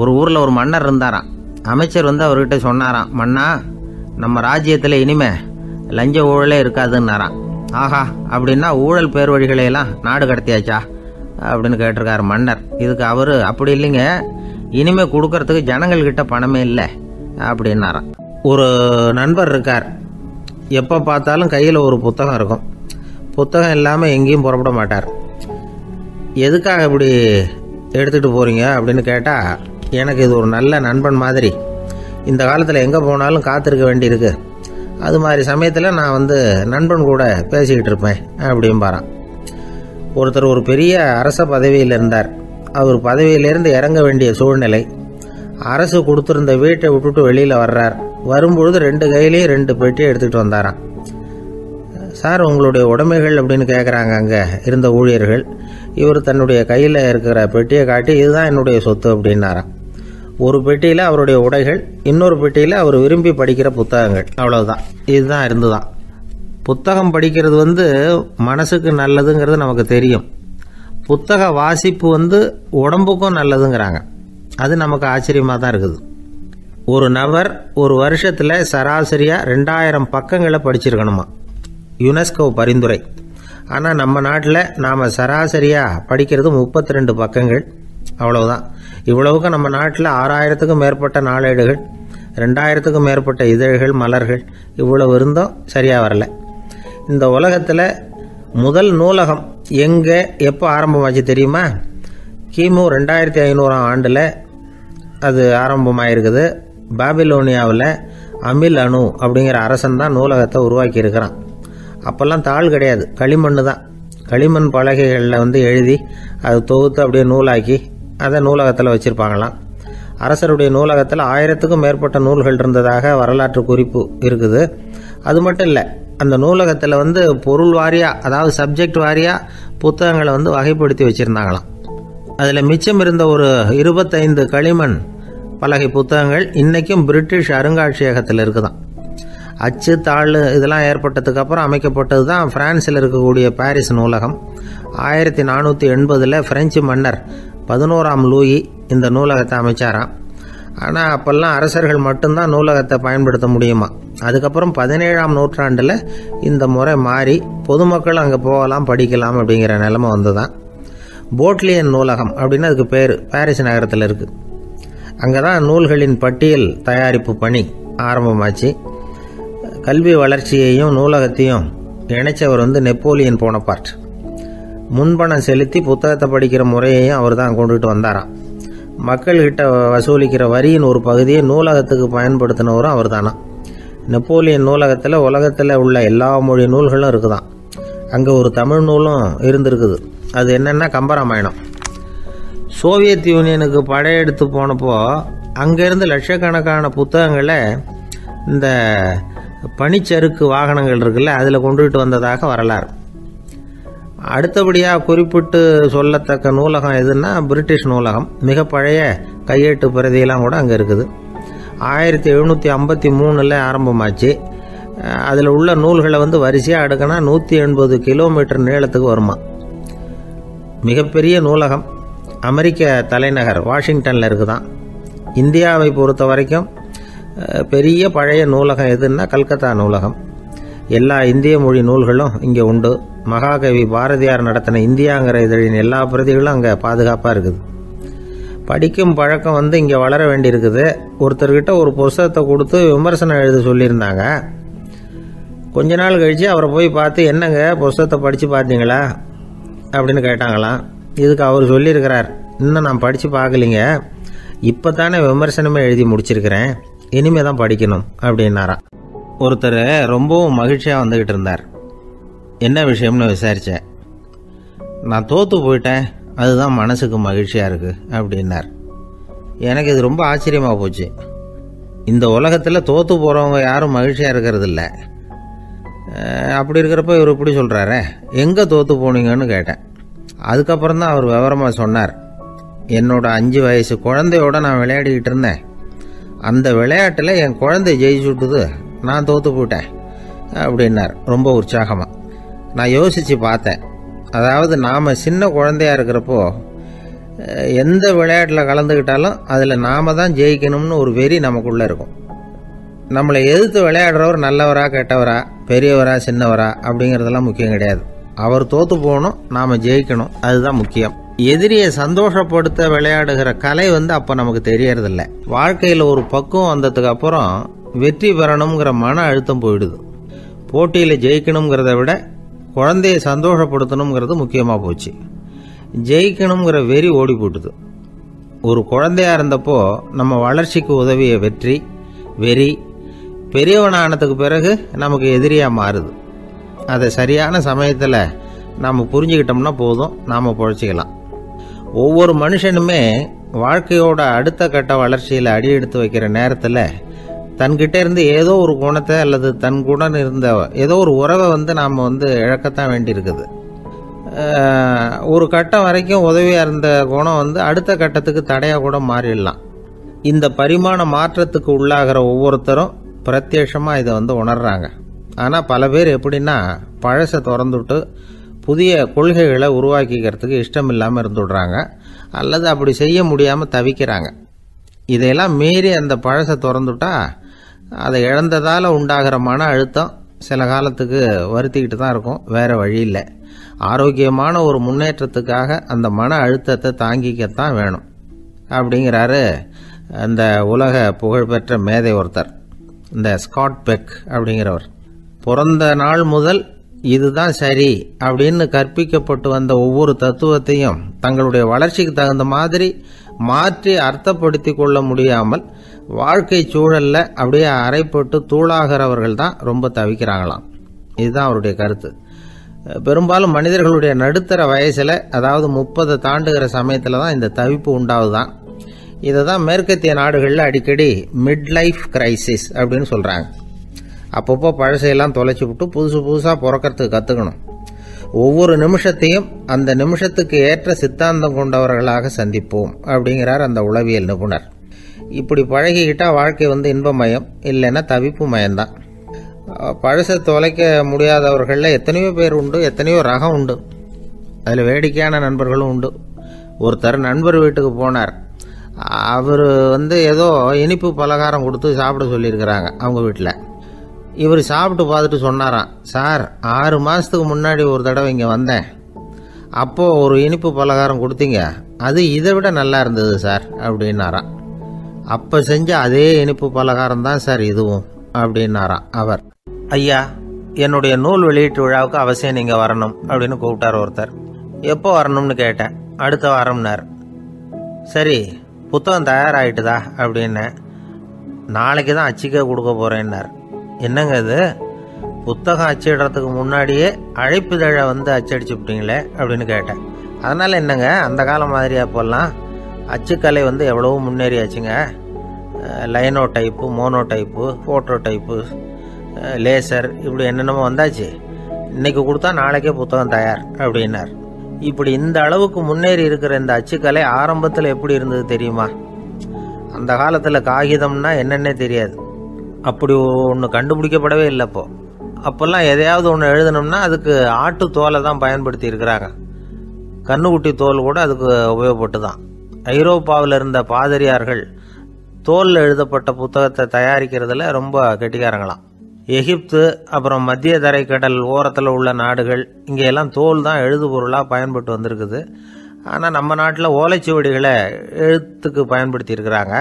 ஒரு ஊரில் ஒரு மன்னர் இருந்தாராம். அமைச்சர் அவர்கிட்ட சொன்னாராம், மன்னா, நம்ம ராஜ்யத்தில் இனிமே லஞ்ச ஊழலே இருக்காதுன்னாராம். ஆஹா, அப்படின்னா ஊழல் பேர் வழிகளையெல்லாம் நாடு கடத்தியாச்சா அப்படின்னு கேட்டிருக்காரு மன்னர். இதுக்கு அவர், அப்படி இல்லைங்க, இனிமே கொடுக்கறதுக்கு ஜனங்கள்கிட்ட பணமே இல்லை அப்படின்னாராம். ஒரு நண்பர் இருக்கார். எப்போ பார்த்தாலும் கையில் ஒரு புத்தகம் இருக்கும். புத்தகம் இல்லாமல் எங்கேயும் புறப்பட மாட்டார். எதுக்காக இப்படி எடுத்துகிட்டு போகிறீங்க அப்படின்னு கேட்டால், எனக்கு இது ஒரு நல்ல நண்பன் மாதிரி, இந்த காலத்தில் எங்கே போனாலும் காத்திருக்க வேண்டியிருக்கு, அது மாதிரி சமயத்தில் நான் நண்பன் கூட பேசிக்கிட்டு இருப்பேன் அப்படிம்பாரான். ஒருத்தர் ஒரு பெரிய அரச பதவியில் இருந்தார். அவர் பதவியிலேருந்து இறங்க வேண்டிய சூழ்நிலை. அரசு கொடுத்துருந்த வீட்டை விட்டுட்டு வெளியில் வர்றார். வரும்பொழுது 2 கையிலையும் 2 பெட்டியை எடுத்துகிட்டு வந்தாராம். சார், உங்களுடைய உடைமைகள் அப்படின்னு கேட்குறாங்க அங்கே இருந்த ஊழியர்கள். இவர் தன்னுடைய கையில் இருக்கிற பெட்டியை காட்டி, இதுதான் என்னுடைய சொத்து அப்படின்னாராம். ஒரு பெட்டியில் அவருடைய உடைகள், இன்னொரு பெட்டியில் அவர் விரும்பி படிக்கிற புத்தகங்கள், அவ்வளவுதான். இதுதான் இருந்துதான். புத்தகம் படிக்கிறது மனசுக்கு நல்லதுங்கிறது நமக்கு தெரியும். புத்தக வாசிப்பு உடம்புக்கும் நல்லதுங்கிறாங்க. அது நமக்கு ஆச்சரியமாக தான் இருக்குது. ஒரு நபர் ஒரு வருஷத்தில் சராசரியாக 2000 பக்கங்களை படிச்சிருக்கணுமா, யுனெஸ்கோ பரிந்துரை. ஆனால் நம்ம நாட்டில் நாம் சராசரியாக படிக்கிறது 32 பக்கங்கள், அவ்வளவுதான். இவ்வளவுக்கு நம்ம நாட்டில் 6000த்துக்கும் மேற்பட்ட நாளேடுகள், 2000த்துக்கும் மேற்பட்ட இதழ்கள், மலர்கள், இவ்வளவு இருந்தும் சரியாக வரல. இந்த உலகத்தில் முதல் நூலகம் எங்கே எப்போ ஆரம்பமாச்சு தெரியுமா? கிமு 2500ஆம் ஆண்டில் அது ஆரம்பமாயிருக்குது. பாபிலோனியாவில் அமில் அணு அப்படிங்கிற அரசன் தான் நூலகத்தை உருவாக்கி இருக்கிறான். அப்போல்லாம் தாள் கிடையாது, களிமண் தான். களிமண் பலகைகளில் எழுதி அது தொகுத்து அப்படியே நூலாக்கி அதை நூலகத்தில் வச்சுருப்பாங்களாம். அரசருடைய நூலகத்தில் 1000த்துக்கும் மேற்பட்ட நூல்கள் இருந்ததாக வரலாற்று குறிப்பு இருக்குது. அது மட்டும் இல்லை, அந்த நூலகத்தில் பொருள் வாரியாக, அதாவது சப்ஜெக்ட் வாரியாக புத்தகங்களை வகைப்படுத்தி வச்சுருந்தாங்களாம். அதில் மிச்சம் இருந்த ஒரு 25 களிமண் பலகை புத்தகங்கள் இன்றைக்கும் பிரிட்டிஷ் அருங்காட்சியகத்தில் இருக்குதான். அச்சு, தாள் இதெல்லாம் ஏற்பட்டதுக்கு அப்புறம் அமைக்கப்பட்டது தான் பிரான்சில் இருக்கக்கூடிய பாரிஸ் நூலகம். 1480 பிரெஞ்சு மன்னர் 11ஆம் லூயி இந்த நூலகத்தை அமைச்சாராம். ஆனால் அப்போல்லாம் அரசர்கள் மட்டும்தான் நூலகத்தை பயன்படுத்த முடியுமா. அதுக்கப்புறம் 17ஆம் நூற்றாண்டில் இந்த முறை மாறி பொதுமக்கள் அங்கே போகலாம், படிக்கலாம் அப்படிங்கிற நிலைமை வந்துதான். போட்லியன் நூலகம் அப்படின்னு அதுக்கு பேர், பாரிஸ் நகரத்தில் இருக்குது. அங்கே தான் நூல்களின் பட்டியல் தயாரிப்பு பணி ஆரம்பமாச்சு. கல்வி வளர்ச்சியையும் நூலகத்தையும் இணைச்சவர் நெப்போலியன் போனபார்ட். முன்பணம் செலுத்தி புத்தகத்தை படிக்கிற முறையையும் அவர் தான் கொண்டுகிட்டு வந்தாராம். மக்கள்கிட்ட வசூலிக்கிற வரியின் ஒரு பகுதியை நூலகத்துக்கு பயன்படுத்தினவரும் அவர் தானா. நெப்போலியன் நூலகத்தில் உலகத்தில் உள்ள எல்லா மொழி நூல்களும் இருக்குதான். அங்கே ஒரு தமிழ் நூலும் இருந்திருக்குது. அது என்னென்னா கம்பராமாயணம். சோவியத் யூனியனுக்கு படையெடுத்து போனப்போ அங்கேருந்து லட்சக்கணக்கான புத்தகங்களை இந்த பனிச்சறுக்கு வாகனங்கள் இருக்குல்ல, அதில் கொண்டுகிட்டு வந்ததாக வரலாறு. அடுத்தபடியாக குறிப்பிட்டு சொல்லத்தக்க நூலகம் எதுன்னா பிரிட்டிஷ் நூலகம். மிக பழைய கையெட்டு பிரதியெல்லாம் கூட அங்கே இருக்குது. 1753 ஆரம்பமாச்சு. அதில் உள்ள நூல்களை வரிசையாக அடுக்கினா 180 கிலோமீட்டர் நீளத்துக்கு வருமா. மிகப்பெரிய நூலகம் அமெரிக்க தலைநகர் வாஷிங்டனில் இருக்குதான். இந்தியாவை பொறுத்த வரைக்கும் பெரிய பழைய நூலகம் எதுன்னா கல்கத்தா நூலகம். எல்லா இந்திய மொழி நூல்களும் இங்கே உண்டு. மகாகவி பாரதியார் நடத்தின இந்தியாங்கிற இதழின் எல்லா பிரதிகளும் அங்கே பாதுகாப்பாக இருக்குது. படிக்கும் பழக்கம் இங்கே வளர வேண்டியிருக்குது. ஒருத்தர்கிட்ட ஒரு புஸ்தகத்தை கொடுத்து விமர்சனம் எழுத சொல்லியிருந்தாங்க. கொஞ்ச நாள் கழித்து அவரை போய் பார்த்து, என்னங்க புஸ்தகத்தை படித்து பார்த்தீங்களா அப்படின்னு கேட்டாங்களாம். இதுக்கு அவர் சொல்லியிருக்கிறார், இன்னும் நான் படித்து பார்க்கலிங்க, இப்போ தானே விமர்சனமே எழுதி முடிச்சிருக்கிறேன், இனிமே தான் படிக்கணும் அப்படின்னாராம். ஒருத்தர் ரொம்பவும் மகிழ்ச்சியாக வந்துக்கிட்டு இருந்தார். என்ன விஷயம்னு விசாரித்தேன். நான் தோற்று போயிட்டேன், அதுதான் மனசுக்கு மகிழ்ச்சியாக இருக்குது அப்படின்னார். எனக்கு இது ரொம்ப ஆச்சரியமாக போச்சு. இந்த உலகத்தில் தோற்று போகிறவங்க யாரும் மகிழ்ச்சியாக இருக்கிறது இல்லை. அப்படி இருக்கிறப்ப இவர் இப்படி சொல்கிறாரே, எங்கே தோற்று போனீங்கன்னு கேட்டேன். அதுக்கப்புறம் தான் அவர் விவரமாக சொன்னார். என்னோட 5 வயசு குழந்தையோட நான் விளையாடிக்கிட்டு இருந்தேன். அந்த விளையாட்டில் என் குழந்தை ஜெயிச்சுட்டுது, நான் தோற்று போயிட்டேன் அப்படின்னார் ரொம்ப உற்சாகமாக. நான் யோசித்து பார்த்தேன். அதாவது நாம் சின்ன குழந்தையாக இருக்கிறப்போ எந்த விளையாட்டில் கலந்துக்கிட்டாலும் அதில் நாம் தான் ஜெயிக்கணும்னு ஒரு வெறி நமக்குள்ளே இருக்கும். நம்மளை எதிர்த்து விளையாடுறவர் நல்லவரா கெட்டவரா, பெரியவரா சின்னவரா அப்படிங்கிறதெல்லாம் முக்கியம் கிடையாது. அவர் தோற்று போகணும், நாம் ஜெயிக்கணும், அதுதான் முக்கியம். எதிரியை சந்தோஷப்படுத்த விளையாடுகிற கலை அப்போ நமக்கு தெரியறதில்ல. வாழ்க்கையில் ஒரு பக்குவம் வந்ததுக்கு அப்புறம் வெற்றி பெறணுங்கிற மன அழுத்தம் போயிடுது. போட்டியில் ஜெயிக்கணுங்கிறத விட குழந்தையை சந்தோஷப்படுத்தணுங்கிறது முக்கியமாக போச்சு. ஜெயிக்கணுங்கிற வெறி ஓடி போட்டுது. ஒரு குழந்தையா இருந்தப்போ நம்ம வளர்ச்சிக்கு உதவிய வெறி பெரியவனானதுக்கு பிறகு நமக்கு எதிரியாக மாறுது. அதை சரியான சமயத்தில் நாம் புரிஞ்சுக்கிட்டோம்னா போதும், நாம் பொழைச்சிக்கலாம். ஒவ்வொரு மனுஷனுமே வாழ்க்கையோட அடுத்த கட்ட வளர்ச்சியில் அடி எடுத்து வைக்கிற நேரத்தில் தன்கிட்ட இருந்து ஏதோ ஒரு குணத்தை அல்லது தன் குணம் இருந்த ஏதோ ஒரு உறவை நாம் இழக்கத்தான் வேண்டியிருக்குது. ஒரு கட்டம் வரைக்கும் உதவியாக இருந்த குணம் அடுத்த கட்டத்துக்கு தடையாக கூட மாறிடலாம். இந்த பரிமாண மாற்றத்துக்கு உள்ளாகிற ஒவ்வொருத்தரும் பிரத்யட்சமாக இதை உணர்றாங்க. ஆனால் பல பேர் எப்படின்னா பழசை திறந்துவிட்டு புதிய கொள்கைகளை உருவாக்கிக்கிறதுக்கு இஷ்டம் இல்லாமல் இருந்துடுறாங்க, அல்லது அப்படி செய்ய முடியாமல் தவிக்கிறாங்க. இதையெல்லாம் மீறி அந்த பழசை திறந்துட்டா அதை இழந்ததால் உண்டாகிற மன அழுத்தம் சில காலத்துக்கு வருத்திக்கிட்டு தான் இருக்கும், வேறு வழி இல்லை. ஆரோக்கியமான ஒரு முன்னேற்றத்துக்காக அந்த மன அழுத்தத்தை தாங்கிக்கத்தான் வேணும் அப்படிங்கிறாரு அந்த உலக புகழ்பெற்ற மேதை ஒருத்தர், இந்த ஸ்காட் பெக் அப்படிங்கிறவர். பிறந்த நாள் முதல் இதுதான் சரி அப்படின்னு கற்பிக்கப்பட்டு வந்த ஒவ்வொரு தத்துவத்தையும் தங்களுடைய வளர்ச்சிக்கு தகுந்த மாதிரி மாற்றி அர்த்தப்படுத்தி கொள்ள முடியாமல் வாழ்க்கை சூழல்ல அப்படியே அரைப்பட்டு தூளாகிறவர்கள் தான் ரொம்ப தவிக்கிறாங்களாம். இதுதான் அவருடைய கருத்து. பெரும்பாலும் மனிதர்களுடைய நடுத்தர வயசில், அதாவது 30 தாண்டுகிற சமயத்தில் தான் இந்த தவிப்பு உண்டாகுதான். இதை தான் மேற்கத்திய நாடுகளில் அடிக்கடி மிட் லைஃப் கிரைசிஸ் அப்படின்னு சொல்கிறாங்க. அப்பப்போ பழசையெல்லாம் தொலைச்சி விட்டு புதுசாக பிறக்கிறதுக்கு கற்றுக்கணும். ஒவ்வொரு நிமிஷத்தையும் அந்த நிமிஷத்துக்கு ஏற்ற சித்தாந்தம் கொண்டவர்களாக சந்திப்போம் அப்படிங்கிறார் அந்த உளவியல் நிபுணர். இப்படி பழகிக்கிட்டால் வாழ்க்கை இன்பமயம், இல்லைன்னா தவிப்பு மயம்தான். பழசை தொலைக்க முடியாதவர்களில் எத்தனையோ பேர் உண்டு, எத்தனையோ ரகம் உண்டு. அதில் வேடிக்கையான நண்பர்களும் உண்டு. ஒருத்தர் நண்பர் வீட்டுக்கு போனார். அவர் ஏதோ இனிப்பு பலகாரம் கொடுத்து சாப்பிட சொல்லியிருக்கிறாங்க அவங்க வீட்டில். இவர் சாப்பிட்டு பார்த்துட்டு சொன்னாராம், சார் 6 மாதத்துக்கு முன்னாடி ஒரு தடவை இங்கே வந்தேன், அப்போது ஒரு இனிப்பு பலகாரம் கொடுத்தீங்க, அது இதை விட நல்லா இருந்தது சார் அப்படின்னாராம். அப்போ செஞ்ச அதே இனிப்பு பலகாரம் தான் சார் இதுவும் அப்படின்னாராம் அவர். ஐயா, என்னுடைய நூல் வெளியீட்டு விழாவுக்கு அவசியம் நீங்கள் வரணும் அப்படின்னு கூப்பிட்டார் ஒருத்தர். எப்போ வரணும்னு கேட்டேன். அடுத்த வாரம்னார். சரி, புத்தகம் தயாராகிட்டுதா அப்படின்னு. நாளைக்கு தான் அச்சிக்க கொடுக்க போகிறேன்னார். என்னங்க இது, புத்தகம் அச்சிடுறதுக்கு முன்னாடியே அழைப்புதழை அச்சடிச்சு விட்டீங்களே அப்படின்னு கேட்டேன். அதனால் என்னங்க, அந்த காலம் மாதிரியா போடலாம், அச்சுக்கலை எவ்வளவோ முன்னேறியாச்சுங்க. Linotype, monotype, phototype, laser, இப்படி என்னென்னமோ வந்தாச்சு. இன்னைக்கு கொடுத்தா நாளைக்கே புத்தகம் தயார் அப்படின்னார். இப்படி இந்த அளவுக்கு முன்னேறி இருக்கிற இந்த அச்சுக்கலை ஆரம்பத்தில் எப்படி இருந்தது தெரியுமா? அந்த காலத்தில் காகிதம்னா என்னன்னே தெரியாது. அப்படி ஒன்று கண்டுபிடிக்கப்படவே இல்லை. அப்போல்லாம் எதையாவது ஒன்று எழுதணும்னா அதுக்கு ஆட்டு தோலை தான் பயன்படுத்தி இருக்கிறாங்க. கண்ணுக்குட்டி தோல் கூட அதுக்கு உபயோகப்பட்டு தான். ஐரோப்பாவில் இருந்த பாதிரியார்கள் தோலில் எழுதப்பட்ட புத்தகத்தை தயாரிக்கிறதுல ரொம்ப கெட்டிக்காரங்களாம். எகிப்து, அப்புறம் மத்திய தரைக்கடல் ஓரத்தில் உள்ள நாடுகள், இங்கெல்லாம் தோல் தான் எழுதுபொருளாக பயன்பட்டு வந்திருக்குது. ஆனால் நம்ம நாட்டில் ஓலைச்சுவடிகளை எழுத்துக்கு பயன்படுத்தி இருக்கிறாங்க.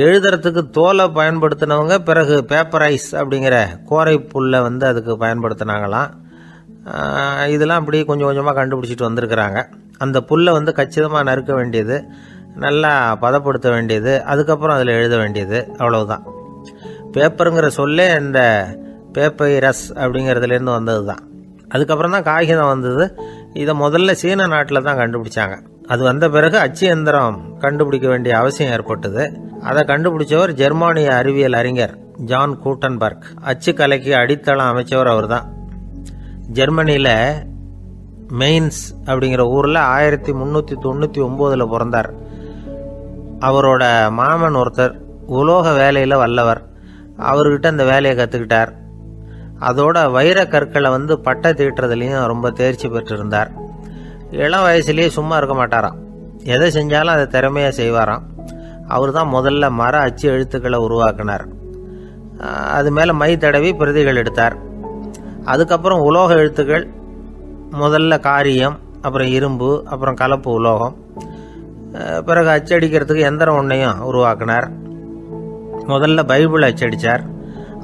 எழுதுறதுக்கு தோலை பயன்படுத்தினவங்க பிறகு பேப்பரைஸ் அப்படிங்கிற கோரை புல்லை அதுக்கு பயன்படுத்தினாங்களாம். இதெல்லாம் அப்படி கொஞ்சம் கொஞ்சமாக கண்டுபிடிச்சிட்டு வந்திருக்கிறாங்க. அந்த புல்லை கச்சிதமாக நறுக்க வேண்டியது, நல்லா பதப்படுத்த வேண்டியது, அதுக்கப்புறம் அதில் எழுத வேண்டியது, அவ்வளவுதான். பேப்பருங்கிற சொல்லே இந்த பேப்பைரஸ் அப்படிங்கிறதுலேருந்து வந்தது தான். அதுக்கப்புறம் தான் காகிதம் வந்தது. இதை முதல்ல சீன நாட்டில் தான் கண்டுபிடிச்சாங்க. அது வந்த பிறகு அச்சு எந்திரம் கண்டுபிடிக்க வேண்டிய அவசியம் ஏற்பட்டது. அதை கண்டுபிடிச்சவர் ஜெர்மானிய அறிவியல் அறிஞர் ஜான் கூட்டன்பர்க். அச்சு கலைக்கு அடித்தளம் அமைச்சவர் அவர் தான். ஜெர்மனியில் மெயின்ஸ் அப்படிங்கிற ஊரில் 1399 பிறந்தார். அவரோட மாமன் ஒருத்தர் உலோக வேலையில் வல்லவர். அவர்கிட்ட இந்த வேலையை கற்றுக்கிட்டார். அதோட வைர கற்களை பட்டை தீட்டுறதுலையும் ரொம்ப தேர்ச்சி பெற்றிருந்தார். இளம் வயசுலேயே சும்மா இருக்க மாட்டாராம். எதை செஞ்சாலும் அதை திறமையாக செய்வாராம். அவர் தான் முதல்ல மர அச்சு எழுத்துக்களை உருவாக்கினார். அது மேலே மை தடவி பிரதிகள் எடுத்தார். அதுக்கப்புறம் உலோக எழுத்துக்கள், முதல்ல காரியம், அப்புறம் இரும்பு, அப்புறம் கலப்பு உலோகம், பிறகு அச்சடிக்கிறதுக்கு எந்திரம் ஒன்றையும் உருவாக்கினார். முதல்ல பைபிள் அச்சடித்தார்.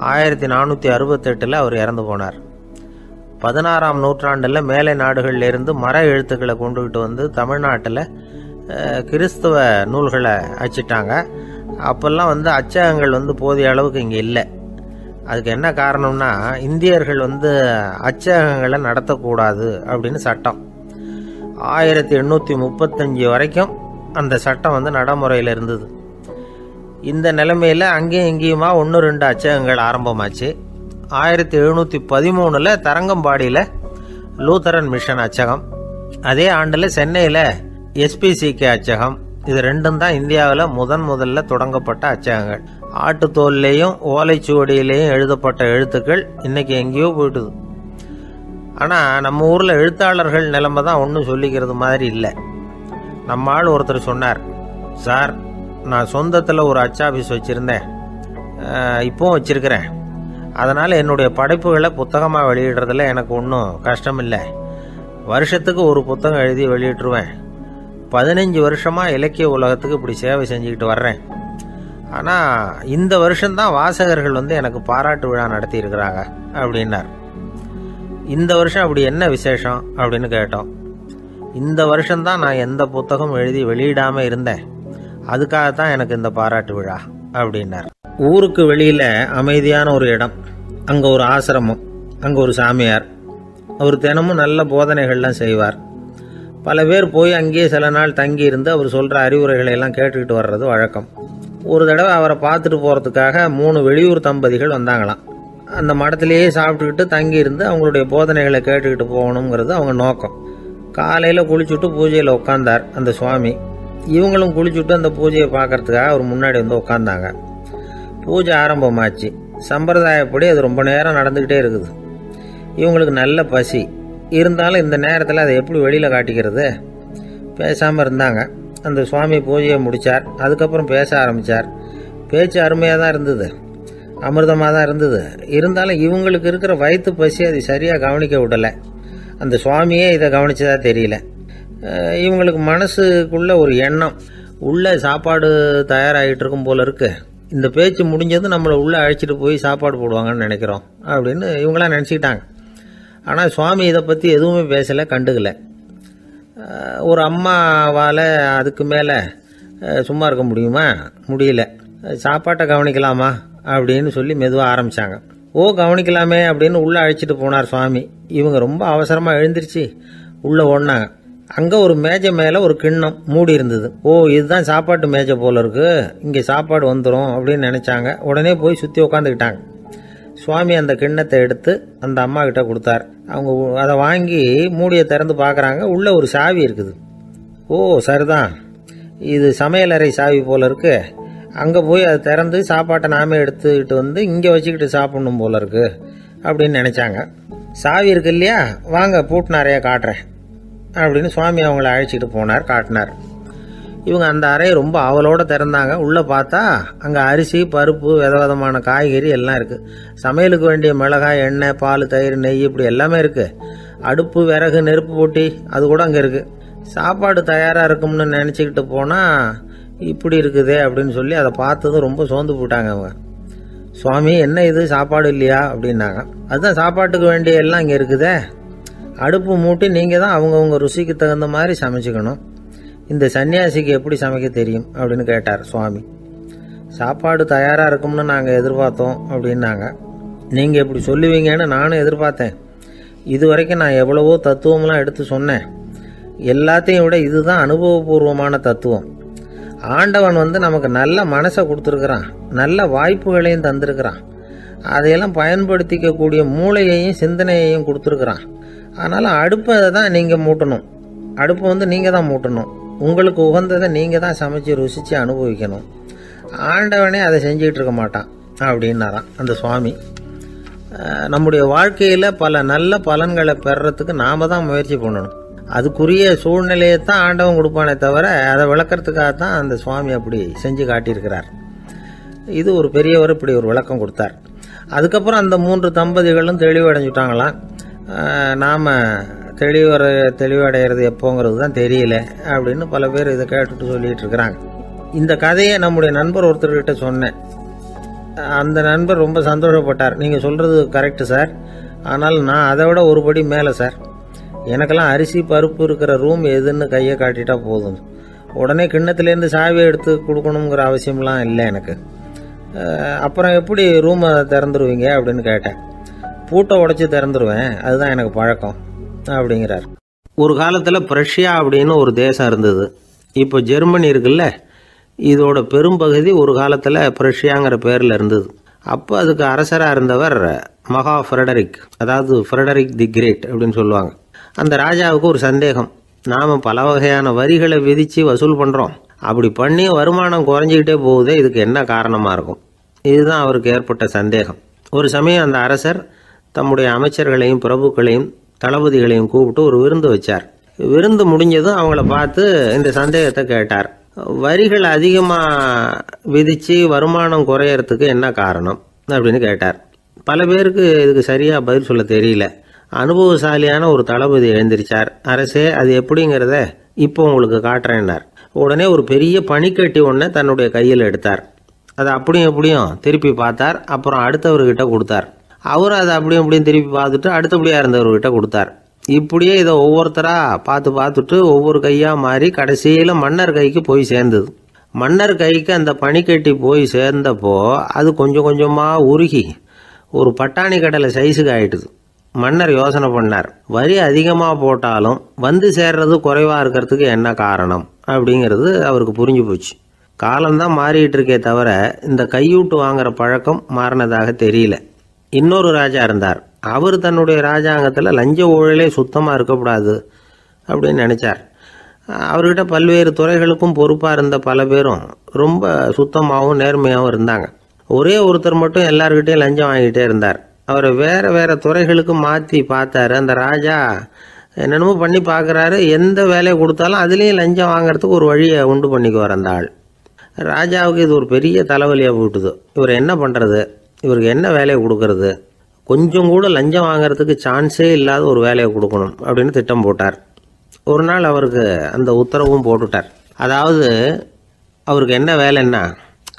1468 அவர் இறந்து போனார். 16ஆம் நூற்றாண்டில் மேலை நாடுகளிலிருந்து மர எழுத்துக்களை கொண்டுகிட்டு தமிழ்நாட்டில் கிறிஸ்துவ நூல்களை அச்சிட்டாங்க. அப்போல்லாம் அச்சகங்கள் போதிய அளவுக்கு இங்கே இல்லை. அதுக்கு என்ன காரணம்னா, இந்தியர்கள் அச்சகங்களை நடத்தக்கூடாது அப்படின்னு சட்டம். 1835 வரைக்கும் அந்த சட்டம் நடைமுறையில் இருந்தது. இந்த நிலைமையில் அங்கேயும் இங்கேயுமா 1-2 அச்சகங்கள் ஆரம்பமாச்சு. 1713 தரங்கம்பாடியில் லூத்தரன் மிஷன் அச்சகம், அதே ஆண்டில் சென்னையில் SPCK அச்சகம். இது ரெண்டும் தான் இந்தியாவில் முதல்ல தொடங்கப்பட்ட அச்சகங்கள். ஆட்டுத்தோல்லையும் ஓலைச்சுவடியிலையும் எழுதப்பட்ட எழுத்துக்கள் இன்னைக்கு எங்கேயோ போயிட்டுது. ஆனால் நம்ம ஊரில் எழுத்தாளர்கள் நிலைமை தான் ஒன்றும் சொல்லிக்கிறது மாதிரி இல்லை. நம்ம ஆள் ஒருத்தர் சொன்னார், சார் நான் சொந்தத்தில் ஒரு அச்சாபீஸ் வச்சுருந்தேன், இப்போவும் வச்சுருக்கிறேன். அதனால் என்னுடைய படைப்புகளை புத்தகமாக வெளியிடுறதுல எனக்கு ஒன்றும் கஷ்டம் இல்லை. வருஷத்துக்கு ஒரு புத்தகம் எழுதி வெளியிட்டுருவேன். 15 வருஷமாக இலக்கிய உலகத்துக்கு இப்படி சேவை செஞ்சுக்கிட்டு வர்றேன். ஆனால் இந்த வருஷம்தான் வாசகர்கள் எனக்கு பாராட்டு விழா நடத்தி இருக்கிறாங்க அப்படின்னார். இந்த வருஷம் அப்படி என்ன விசேஷம் அப்படின்னு கேட்டோம். இந்த வருஷம்தான் நான் எந்த புத்தகம் எழுதி வெளியிடாமல் இருந்தேன், அதுக்காகத்தான் எனக்கு இந்த பாராட்டு விழா அப்படின்னார். ஊருக்கு வெளியில் அமைதியான ஒரு இடம், அங்கே ஒரு ஆசிரமம், அங்கே ஒரு சாமியார். அவர் தினமும் நல்ல போதனைகள்லாம் செய்வார். பல பேர் போய் அங்கேயே சில நாள் தங்கி இருந்து அவர் சொல்கிற அறிவுரைகளை எல்லாம் கேட்டுக்கிட்டு வர்றது வழக்கம். ஒரு தடவை அவரை பார்த்துட்டு போகிறதுக்காக 3 வெளியூர் தம்பதிகள் வந்தாங்களாம். அந்த மடத்திலேயே சாப்பிட்டுக்கிட்டு தங்கி இருந்து அவங்களுடைய போதனைகளை கேட்டுக்கிட்டு போகணுங்கிறது அவங்க நோக்கம். காலையில் குளிச்சுட்டு பூஜையில் உட்காந்தார் அந்த சுவாமி. இவங்களும் குளிச்சுட்டு அந்த பூஜையை பார்க்கறதுக்காக அவர் முன்னாடி உட்காந்தாங்க. பூஜை ஆரம்பமாச்சு. சம்பிரதாயப்படி அது ரொம்ப நேரம் நடந்துக்கிட்டே இருக்குது. இவங்களுக்கு நல்ல பசி இருந்தாலும் இந்த நேரத்தில் அதை எப்படி வெளியில் காட்டிக்கிறது? பேசாமல் இருந்தாங்க. அந்த சுவாமி பூஜையை முடித்தார். அதுக்கப்புறம் பேச ஆரம்பித்தார். பேச்சு அருமையாக தான் இருந்தது, அமிர்தமாக தான் இருந்தது. இருந்தாலும் இவங்களுக்கு இருக்கிற வயிற்று பசி அது சரியாக கவனிக்க விடலை. அந்த சுவாமியே இதை கவனிச்சதா தெரியல. இவங்களுக்கு மனசுக்குள்ள ஒரு எண்ணம், உள்ள சாப்பாடு தயாராகிட்டு இருக்கும் போல இருக்கு, இந்த பேச்சு முடிஞ்சது நம்மளை உள்ளே அழைச்சிட்டு போய் சாப்பாடு போடுவாங்கன்னு நினைக்கிறோம் அப்படின்னு இவங்களாம் நினச்சிக்கிட்டாங்க. ஆனால் சுவாமி இதை பற்றி எதுவுமே பேசலை, கண்டுக்கலை. ஒரு அம்மாவால் அதுக்கு மேலே சும்மா இருக்க முடியுமா? முடியல. சாப்பாட்டை கவனிக்கலாமா அப்படின்னு சொல்லி மெதுவாக ஆரம்பித்தாங்க. ஓ கவனிக்கலாமே அப்படின்னு உள்ளே அழைச்சிட்டு போனார் சுவாமி. இவங்க ரொம்ப அவசரமாக எழுந்திருச்சு உள்ளே ஓடினாங்க. அங்கே ஒரு மேஜை மேலே ஒரு கிண்ணம் மூடி இருந்தது. ஓ இதுதான் சாப்பாட்டு மேஜை போல இருக்கு, இங்கே சாப்பாடு வந்துடும் அப்படின்னு நினச்சாங்க. உடனே போய் சுற்றி உட்காந்துக்கிட்டாங்க. சுவாமி அந்த கிண்ணத்தை எடுத்து அந்த அம்மா கிட்ட கொடுத்தார். அவங்க அதை வாங்கி மூடியை திறந்து பார்க்குறாங்க. உள்ளே ஒரு சாவி இருக்குது. ஓ சரிதான், இது சமையலறை சாவி போல இருக்கு, அங்கே போய் அதை திறந்து சாப்பாட்டை நாமே எடுத்துக்கிட்டு இங்கே வச்சுக்கிட்டு சாப்பிடணும் போல இருக்கு அப்படின்னு நினச்சாங்க. சாவி இருக்கு இல்லையா, வாங்க பூட்டு நிறையா காட்டுறேன் அப்படின்னு சுவாமி அவங்கள அழைச்சிட்டு போனார், காட்டினார். இவங்க அந்த அறையை ரொம்ப ஆவலோடு திறந்தாங்க. உள்ளே பார்த்தா அங்கே அரிசி, பருப்பு, விதவிதமான காய்கறி எல்லாம் இருக்குது. சமையலுக்கு வேண்டிய மிளகாய், எண்ணெய், பால், தயிர், நெய் இப்படி எல்லாமே இருக்குது. அடுப்பு, விறகு, நெருப்பு போட்டி அது கூட அங்கே இருக்குது. சாப்பாடு தயாராக இருக்கும்னு நினச்சிக்கிட்டு போனால் இப்படி இருக்குதே அப்படின்னு சொல்லி அதை பார்த்ததும் ரொம்ப சோர்ந்து போட்டாங்க அவங்க. சுவாமி என்ன இது சாப்பாடு இல்லையா அப்படின்னாங்க. அதுதான் சாப்பாட்டுக்கு வேண்டிய எல்லாம் இங்கே இருக்குதே, அடுப்பு மூட்டி நீங்கள் தான் அவங்கவுங்க ருசிக்கு தகுந்த மாதிரி சமைச்சிக்கணும், இந்த சன்னியாசிக்கு எப்படி சமைக்க தெரியும் அப்படின்னு கேட்டார் சுவாமி. சாப்பாடு தயாராக இருக்கும்னு நாங்கள் எதிர்பார்த்தோம் அப்படின்னாங்க. நீங்கள் இப்படி சொல்லுவீங்கன்னு நானும் எதிர்பார்த்தேன். இது வரைக்கும் நான் எவ்வளவோ தத்துவம்லாம் எடுத்து சொன்னேன். எல்லாத்தையும் விட இதுதான் அனுபவபூர்வமான தத்துவம். ஆண்டவன் நமக்கு நல்ல மனசை கொடுத்துருக்குறான், நல்ல வாய்ப்புகளையும் தந்திருக்கிறான், அதையெல்லாம் பயன்படுத்திக்கக்கூடிய மூளையையும் சிந்தனையையும் கொடுத்துருக்குறான். அதனால் அடுப்பை தான் நீங்கள் மூட்டணும், அடுப்பை நீங்கள் தான் மூட்டணும், உங்களுக்கு உகந்ததை நீங்கள் தான் சமைச்சு ருசித்து அனுபவிக்கணும். ஆண்டவனே அதை செஞ்சுக்கிட்டு இருக்க மாட்டான் அப்படின்னாராம் அந்த சுவாமி. நம்முடைய வாழ்க்கையில் பல நல்ல பலன்களை பெறறதுக்கு நாம தான் முயற்சி பண்ணணும். அதுக்குரிய சூழ்நிலையை தான் ஆண்டவன் கொடுப்பானே தவிர அதை விளக்கறதுக்காக தான் அந்த சுவாமி அப்படி செஞ்சு காட்டியிருக்கிறார். இது ஒரு பெரியவர் இப்படி ஒரு விளக்கம் கொடுத்தார். அதுக்கப்புறம் அந்த 3 தம்பதிகளும் தெளிவடைஞ்சுட்டாங்களாம். நாம் தெளிவடைகிறது எப்போங்கிறது தான் தெரியல அப்படின்னு பல பேர் இதை கேட்டுட்டு சொல்லிட்டு இருக்கிறாங்க. இந்த கதையை நம்முடைய நண்பர் ஒருத்தர்கிட்ட சொன்னேன். அந்த நண்பர் ரொம்ப சந்தோஷப்பட்டார். நீங்கள் சொல்கிறது கரெக்டு சார், ஆனால் நான் அதை விட ஒரு படி மேலே சார். எனக்கெல்லாம் அரிசி பருப்பு இருக்கிற ரூம் எதுன்னு கையை காட்டிட்டா போதும், உடனே கிண்ணத்துலேருந்து சாவியை எடுத்து கொடுக்கணுங்கிற அவசியம்லாம் இல்லை எனக்கு. அப்புறம் எப்படி ரூமை திறந்துருவீங்க அப்படின்னு கேட்டேன். பூட்டை உடைச்சி திறந்துருவேன், அதுதான் எனக்கு பழக்கம் அப்படிங்கிறார். ஒரு காலத்தில் பிரஷ்யா அப்படின்னு ஒரு தேசம் இருந்தது. இப்போ ஜெர்மனி இருக்குல்ல, இதோட பெரும்பகுதி ஒரு காலத்தில் பிரஷ்யாங்கிற பேரில் இருந்தது. அப்போ அதுக்கு அரசராக இருந்தவர் மகா ஃப்ரெடரிக், அதாவது ஃப்ரெடரிக் தி கிரேட் அப்படின்னு சொல்லுவாங்க. அந்த ராஜாவுக்கு ஒரு சந்தேகம். நாம் பல வகையான வரிகளை விதித்து வசூல் பண்ணுறோம், அப்படி பண்ணி வருமானம் குறைஞ்சிக்கிட்டே போகுதே, இதுக்கு என்ன காரணமாக இருக்கும்? இதுதான் அவருக்கு ஏற்பட்ட சந்தேகம். ஒரு சமயம் அந்த அரசர் தம்முடைய அமைச்சர்களையும் பிரபுக்களையும் தளபதிகளையும் கூப்பிட்டு ஒரு விருந்து வச்சார். விருந்து முடிஞ்சதும் அவங்கள பார்த்து இந்த சந்தேகத்தை கேட்டார். வரிகள் அதிகமாக விதித்து வருமானம் குறையறதுக்கு என்ன காரணம் அப்படின்னு கேட்டார். பல பேருக்கு இதுக்கு சரியாக பதில் சொல்ல தெரியல. அனுபவசாலியான ஒரு தளபதி எழுந்திருச்சார். அரசே, அது எப்படிங்கிறத இப்போ உங்களுக்கு காட்டுறேன்னார். உடனே ஒரு பெரிய பனிக்கட்டி ஒன்றை தன்னுடைய கையில் எடுத்தார். அதை அப்படியும் எப்படியும் திருப்பி பார்த்தார். அப்புறம் அடுத்தவர்கிட்ட கொடுத்தார். அவர் அதை அப்படியும் எப்படியும் திருப்பி பார்த்துட்டு அடுத்தபடியாக இருந்தவர்கிட்ட கொடுத்தார். இப்படியே இதை ஒவ்வொருத்தராக பார்த்துட்டு ஒவ்வொரு கையாக மாறி கடைசியில் மன்னர் கைக்கு போய் சேர்ந்தது. மன்னர் கைக்கு அந்த பனிக்கட்டி போய் சேர்ந்தப்போ அது கொஞ்சம் கொஞ்சமாக உருகி ஒரு பட்டாணி கடலை சைஸுக்கு ஆயிட்டுது. மன்னர் யோசனை பண்ணார், வரி அதிகமாக போட்டாலும் வந்து சேர்றது குறைவாக இருக்கிறதுக்கு என்ன காரணம் அப்படிங்கிறது அவருக்கு புரிஞ்சு போச்சு. காலம்தான் மாறிட்டு இருக்கே தவிர இந்த கையூட்டு வாங்குற பழக்கம் மாறினதாக தெரியல. இன்னொரு ராஜா இருந்தார். அவர் தன்னுடைய ராஜாங்கத்தில் லஞ்ச ஊழலே சுத்தமாக இருக்கக்கூடாது அப்படின்னு நினச்சார். அவர்கிட்ட பல்வேறு துறைகளுக்கும் பொறுப்பாக இருந்த பல பேரும் ரொம்ப சுத்தமாகவும் நேர்மையாகவும் இருந்தாங்க. ஒரே ஒருத்தர் மட்டும் எல்லார்கிட்டையும் லஞ்சம் வாங்கிட்டே இருந்தார். அவரை வேறு வேறு துறைகளுக்கு மாற்றி பார்த்தாரு. அந்த ராஜா என்னென்னமோ பண்ணி பார்க்குறாரு. எந்த வேலையை கொடுத்தாலும் அதுலேயும் லஞ்சம் வாங்கிறதுக்கு ஒரு வழியை உண்டு பண்ணிக்குவார் அந்த ஆள். ராஜாவுக்கு இது ஒரு பெரிய தலைவலியாக போட்டுது. இவர் என்ன பண்ணுறது, இவருக்கு என்ன வேலையை கொடுக்கறது, கொஞ்சம் கூட லஞ்சம் வாங்கிறதுக்கு சான்ஸே இல்லாத ஒரு வேலையை கொடுக்கணும் அப்படின்னு திட்டம் போட்டார். ஒரு நாள் அவருக்கு அந்த உத்தரவும் போட்டுட்டார். அதாவது அவருக்கு என்ன வேலைன்னா,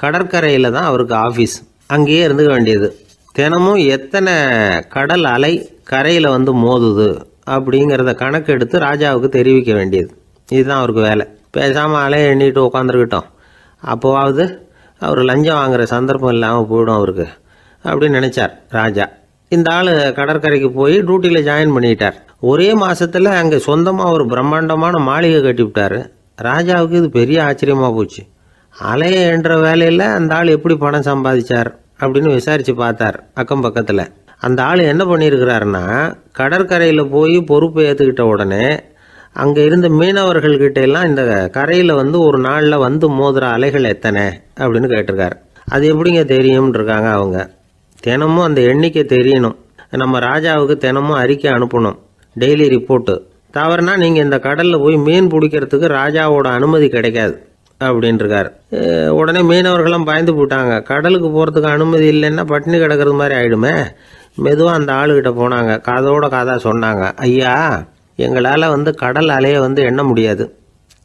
கடற்கரையில் தான் அவருக்கு ஆஃபீஸ், அங்கேயே இருந்துக்க வேண்டியது. தினமும் எத்தனை கடல் அலை கரையில் வந்து மோதுது அப்படிங்கிறத கணக்கெடுத்து ராஜாவுக்கு தெரிவிக்க வேண்டியது. இதுதான் அவருக்கு வேலை. பேசாமல் அலையை எண்ணிட்டு உட்காந்துருக்கிட்டோம், அப்போவாவது அவர் லஞ்சம் வாங்குகிற சந்தர்ப்பம் இல்லாமல் போயிடும் அவருக்கு அப்படின்னு நினச்சார் ராஜா. இந்த ஆள் கடற்கரைக்கு போய் டியூட்டியில் ஜாயின் பண்ணிட்டார். ஒரே மாதத்தில் அங்கே சொந்தமாக ஒரு பிரம்மாண்டமான மாளிகை கட்டிவிட்டார். ராஜாவுக்கு இது பெரிய ஆச்சரியமாக போச்சு. அலையை என்ற வேலையில் அந்த ஆள் எப்படி பணம் சம்பாதிச்சார் அப்படின்னு விசாரித்து பார்த்தார் அக்கம் பக்கத்தில். அந்த ஆள் என்ன பண்ணியிருக்கிறாருன்னா, கடற்கரையில் போய் பொறுப்பு ஏற்றுக்கிட்ட உடனே அங்கே இருந்த மீனவர்கள்கிட்ட எல்லாம் இந்த கரையில் வந்து ஒரு நாளில் வந்து மோதுற அலைகள் எத்தனை அப்படின்னு கேட்டிருக்காரு. அது எப்படிங்க தெரியும்னு இருக்காங்க அவங்க. தினமும் அந்த எண்ணிக்கை தெரியணும். நம்ம ராஜாவுக்கு தினமும் அறிக்கை அனுப்பணும், டெய்லி ரிப்போர்ட்டு. தவறுனா நீங்கள் இந்த கடலில் போய் மீன் பிடிக்கிறதுக்கு ராஜாவோட அனுமதி கிடைக்காது அப்படின்ட்டுருக்காரு. உடனே மீனவர்களும் பயந்து போட்டாங்க. கடலுக்கு போகிறதுக்கு அனுமதி இல்லைன்னா பட்டினி கிடக்கிறது மாதிரி ஆகிடுமே. மெதுவாக அந்த ஆளுகிட்ட போனாங்க, காதோட காதாக சொன்னாங்க, ஐயா, எங்களால் வந்து கடல் அலையை வந்து எண்ண முடியாது.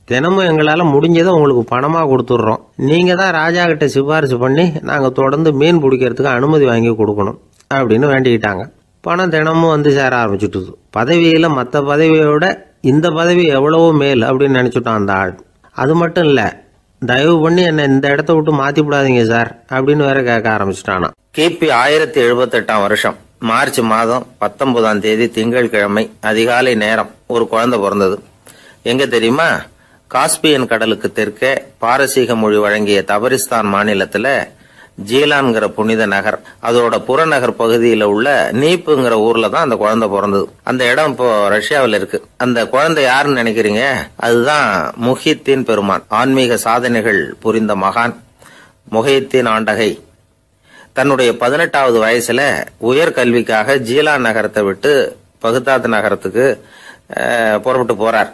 தினமும் எங்களால் முடிஞ்சதை உங்களுக்கு பணமாக கொடுத்துட்றோம். நீங்கள் தான் ராஜா கிட்ட சிபாரிசு பண்ணி நாங்கள் தொடர்ந்து மீன் பிடிக்கிறதுக்கு அனுமதி வாங்கி கொடுக்கணும் அப்படின்னு வேண்டிக்கிட்டாங்க. பணம் தினமும் வந்து சேர ஆரம்பிச்சுட்டுது. பதவியில் மற்ற பதவியோட இந்த பதவி எவ்வளவோ மேல் அப்படின்னு நினச்சிட்டான் அந்த ஆள். அது மட்டும் இல்லை, தயவு பண்ணி என்னை இந்த இடத்த விட்டு மாற்றி விடாதீங்க சார் அப்படின்னு வேற கேட்க ஆரம்பிச்சுட்டானா. கிபி 1078 வருஷம் மார்ச் மாதம் 19ஆம் தேதி திங்கட்கிழமை அதிகாலை நேரம் ஒரு குழந்தை பிறந்தது. எங்க தெரியுமா? காஸ்பியன் கடலுக்கு தெற்கே பாரசீக மொழி வழங்கிய தபரிஸ்தான் மாநிலத்துல ஜீலான்கிற புனித நகர், அதோட புறநகர் பகுதியில் உள்ள நீப்புங்கிற ஊர்ல தான் அந்த குழந்தை பிறந்தது. அந்த இடம் இப்போ ரஷ்யாவில் இருக்கு. அந்த குழந்தை யாருன்னு நினைக்கிறீங்க? அதுதான் முஹித்தீன் பெருமான், ஆன்மீக சாதனைகள் புரிந்த மகான். முகையத்தீன் ஆண்டகை தன்னுடைய 18வது வயசுல உயர்கல்விக்காக ஜீலான் நகரத்தை விட்டு பகுதாத் நகரத்துக்கு புறப்பட்டு போறார்.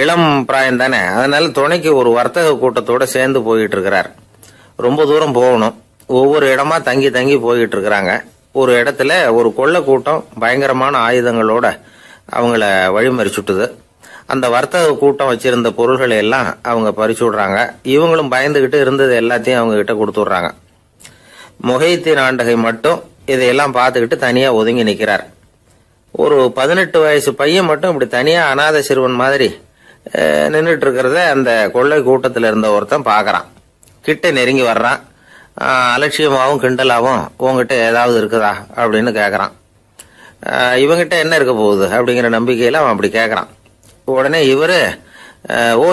இளம் பிராயம் தானே, அதனால துணைக்கு ஒரு வர்த்தக கூட்டத்தோட சேர்ந்து போயிட்டு இருக்கிறார். ரொம்ப தூரம் போகணும். ஒவ்வொரு இடமா தங்கி தங்கி போயிட்டு இருக்கிறாங்க. ஒரு இடத்துல ஒரு கொள்ளை கூட்டம் பயங்கரமான ஆயுதங்களோட அவங்கள வழிமறிச்சுட்டுது. அந்த வர்த்தக கூட்டம் வச்சிருந்த பொருள்களை எல்லாம் அவங்க பறிச்சு விடுறாங்க. இவங்களும் பயந்துகிட்டு இருந்தது எல்லாத்தையும் அவங்க கிட்ட கொடுத்துடுறாங்க. முகையத்தீன் ஆண்டகை மட்டும் இதையெல்லாம் பார்த்துக்கிட்டு தனியா ஒதுங்கி நிற்கிறார். ஒரு 18 வயசு பையன் மட்டும் இப்படி தனியா அநாத சிறுவன் மாதிரி நின்றுட்டு இருக்கிறத அந்த கொள்ளை கூட்டத்தில் இருந்த ஒருத்தன் பாக்குறான். கிட்ட நெருங்கி வர்றான். அலட்சியமாவும் கிண்டலாவும் உங்ககிட்ட ஏதாவது இருக்குதா அப்படின்னு கேக்குறான். இவங்கிட்ட என்ன இருக்க போகுது அப்படிங்கிற நம்பிக்கையில அவன் அப்படி கேக்குறான். உடனே இவரு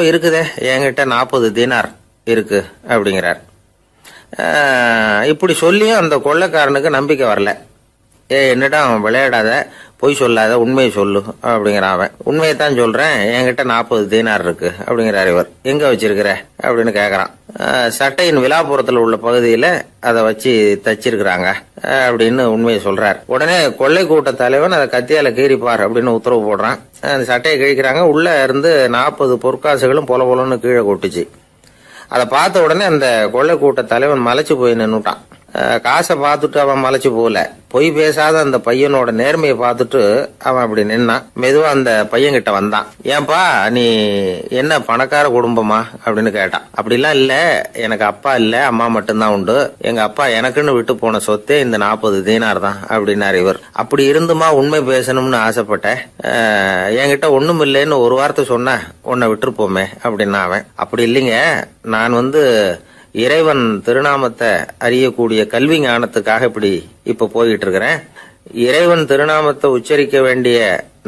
இருக்குதே, என்கிட்ட 40 தீனார் இருக்கு அப்படிங்கிறார். இப்படி சொல்லியும் அந்த கொள்ளைக்காரனுக்கு நம்பிக்கை வரல. என்னிடம் விளையாடாத, பொய் சொல்லாத, உண்மையை சொல்லு அப்படிங்கிறான் அவன். உண்மையைத்தான் சொல்றேன், என்கிட்ட 40 தீனார் இருக்கு அப்படிங்கிறார் இவர். எங்க வச்சிருக்கிற அப்படின்னு கேக்குறான். சட்டையின் விழாப்புறத்துல உள்ள பகுதியில அதை வச்சு தச்சிருக்கிறாங்க அப்படின்னு உண்மையை சொல்றார். உடனே கொள்ளை கூட்ட தலைவன் அதை கத்தியால கீறிப்பார் அப்படின்னு உத்தரவு போடுறான். அந்த சட்டையை கிழிக்கிறாங்க. உள்ள இருந்து 40 பொற்காசுகளும் பொல பொலன்னு கீழே கொட்டுச்சு. அதை பார்த்த உடனே அந்த கொள்ளை கூட்ட தலைவன் மலைச்சு போய் நின்னுட்டான். காசை பார்த்துட்டு அவன் மலைச்சு போகல, பொய் பேசாத அந்த பையனோட நேர்மையை பார்த்துட்டு அவன் அப்படி நின்னான். மெதுவா அந்த பையன் கிட்ட வந்தான். ஏன்பா, நீ என்ன பணக்கார குடும்பமா அப்படின்னு கேட்டான். அப்படிலாம் இல்ல, எனக்கு அப்பா இல்ல, அம்மா மட்டும்தான் உண்டு. எங்க அப்பா எனக்குன்னு விட்டு போன சொத்தே இந்த 40 தீனார் தான் அப்படின்னாரு இவர். அப்படி இருந்துமா உண்மை பேசணும்னு ஆசைப்பட்டேன். என்கிட்ட ஒண்ணும் இல்லைன்னு ஒரு வார்த்தை சொன்ன உன்னை விட்டுருப்போமே அப்படின்னா அவன். அப்படி இல்லைங்க, நான் இறைவன் திருநாமத்தை அறியக்கூடிய கல்வி ஞானத்துக்காக இப்ப போயிட்டு இருக்கிறேன். இறைவன் திருநாமத்தை உச்சரிக்க வேண்டிய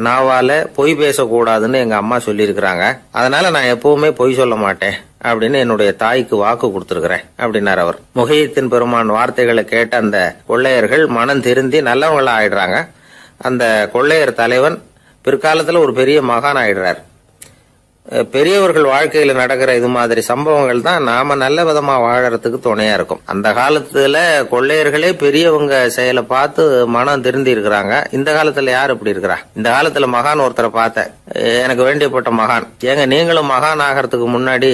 நாவால பொய் பேசக்கூடாதுன்னு எங்க அம்மா சொல்லி இருக்கிறாங்க. அதனால நான் எப்பவுமே பொய் சொல்ல மாட்டேன் அப்படின்னு என்னுடைய தாய்க்கு வாக்கு கொடுத்திருக்கிறேன் அப்படின்னார் அவர். முகையத்தீன் பெருமான் வார்த்தைகளை கேட்ட அந்த கொள்ளையர்கள் மனம் திருந்தி நல்லவங்களா ஆயிடுறாங்க. அந்த கொள்ளையர் தலைவன் பிற்காலத்துல ஒரு பெரிய மகான் ஆயிடுறார். பெரியவர்கள் வாழ்க்கையில நடக்கிற இது மாதிரி சம்பவங்கள் தான் நாம நல்ல விதமா வாழறதுக்கு துணையா இருக்கும். அந்த காலத்துல கொள்ளையர்களே பெரியவங்க செயலை பார்த்து மனம் திருந்தி இருக்கிறாங்க. இந்த காலத்துல யார் இப்படி இருக்கிறா? இந்த காலத்துல மகான் ஒருத்தரை பார்த்தேன், எனக்கு வேண்டியப்பட்ட மகான். ஏங்க, நீங்களும் மகான் ஆகிறதுக்கு முன்னாடி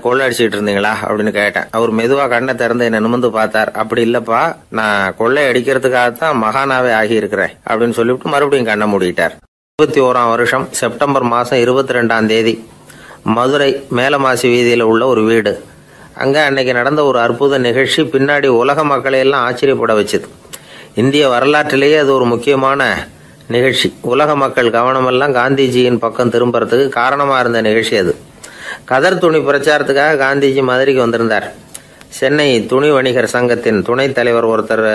கொள்ளை அடிச்சுட்டு இருந்தீங்களா அப்படின்னு கேட்டேன். அவர் மெதுவா கண்ணை திறந்து என்ன நிமிர்ந்து பார்த்தார். அப்படி இல்லப்பா, நான் கொள்ளை அடிக்கிறதுக்காகத்தான் மகானாவே ஆகி இருக்கிறேன் அப்படின்னு சொல்லிவிட்டு மறுபடியும் கண்ணை மூடிட்டார். 21ஆம் வருஷம் செப்டம்பர் மாசம் 22ஆம் தேதி மதுரை மேலமாசி வீதியில உள்ள ஒரு வீடு. அங்க அன்னைக்கு நடந்த ஒரு அற்புத நிகழ்ச்சி பின்னாடி உலக மக்களை எல்லாம் ஆச்சரியப்பட வச்சுது. இந்திய வரலாற்றிலேயே அது ஒரு முக்கியமான நிகழ்ச்சி. உலக மக்கள் கவனமெல்லாம் காந்திஜியின் பக்கம் திரும்புறதுக்கு காரணமா இருந்த நிகழ்ச்சி அது. கதர் துணி பிரச்சாரத்துக்காக காந்திஜி மதுரைக்கு வந்திருந்தார். சென்னை துணி வணிகர் சங்கத்தின் துணைத் தலைவர் ஒருத்தர்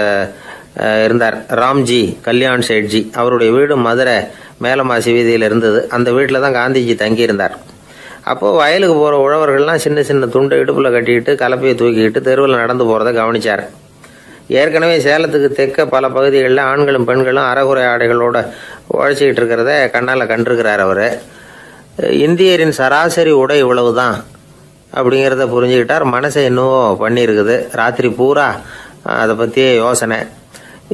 இருந்தார், ராம்ஜி கல்யாண் சேட்ஜி. அவருடைய வீடு மதுரை மேலமாசி வீதியில் இருந்தது. அந்த வீட்டில் தான் காந்திஜி தங்கியிருந்தார். அப்போ வயலுக்கு போற உழவர்கள்லாம் சின்ன சின்ன துண்டை இடுப்புல கட்டிக்கிட்டு கலப்பையை தூக்கிக்கிட்டு தெருவில் நடந்து போறதை கவனிச்சார். ஏற்கனவே சேலத்துக்கு தெற்க பல பகுதிகளில் ஆண்களும் பெண்களும் அறகுறை ஆடைகளோட உழைச்சிக்கிட்டு இருக்கிறத கண்ணால கண்டிருக்கிறார் அவரு. இந்தியரின் சராசரி உடை இவ்வளவுதான் அப்படிங்கிறத புரிஞ்சுக்கிட்டார். மனசை என்னவோ பண்ணியிருக்குது. ராத்திரி பூரா அதை பத்தியே யோசனை.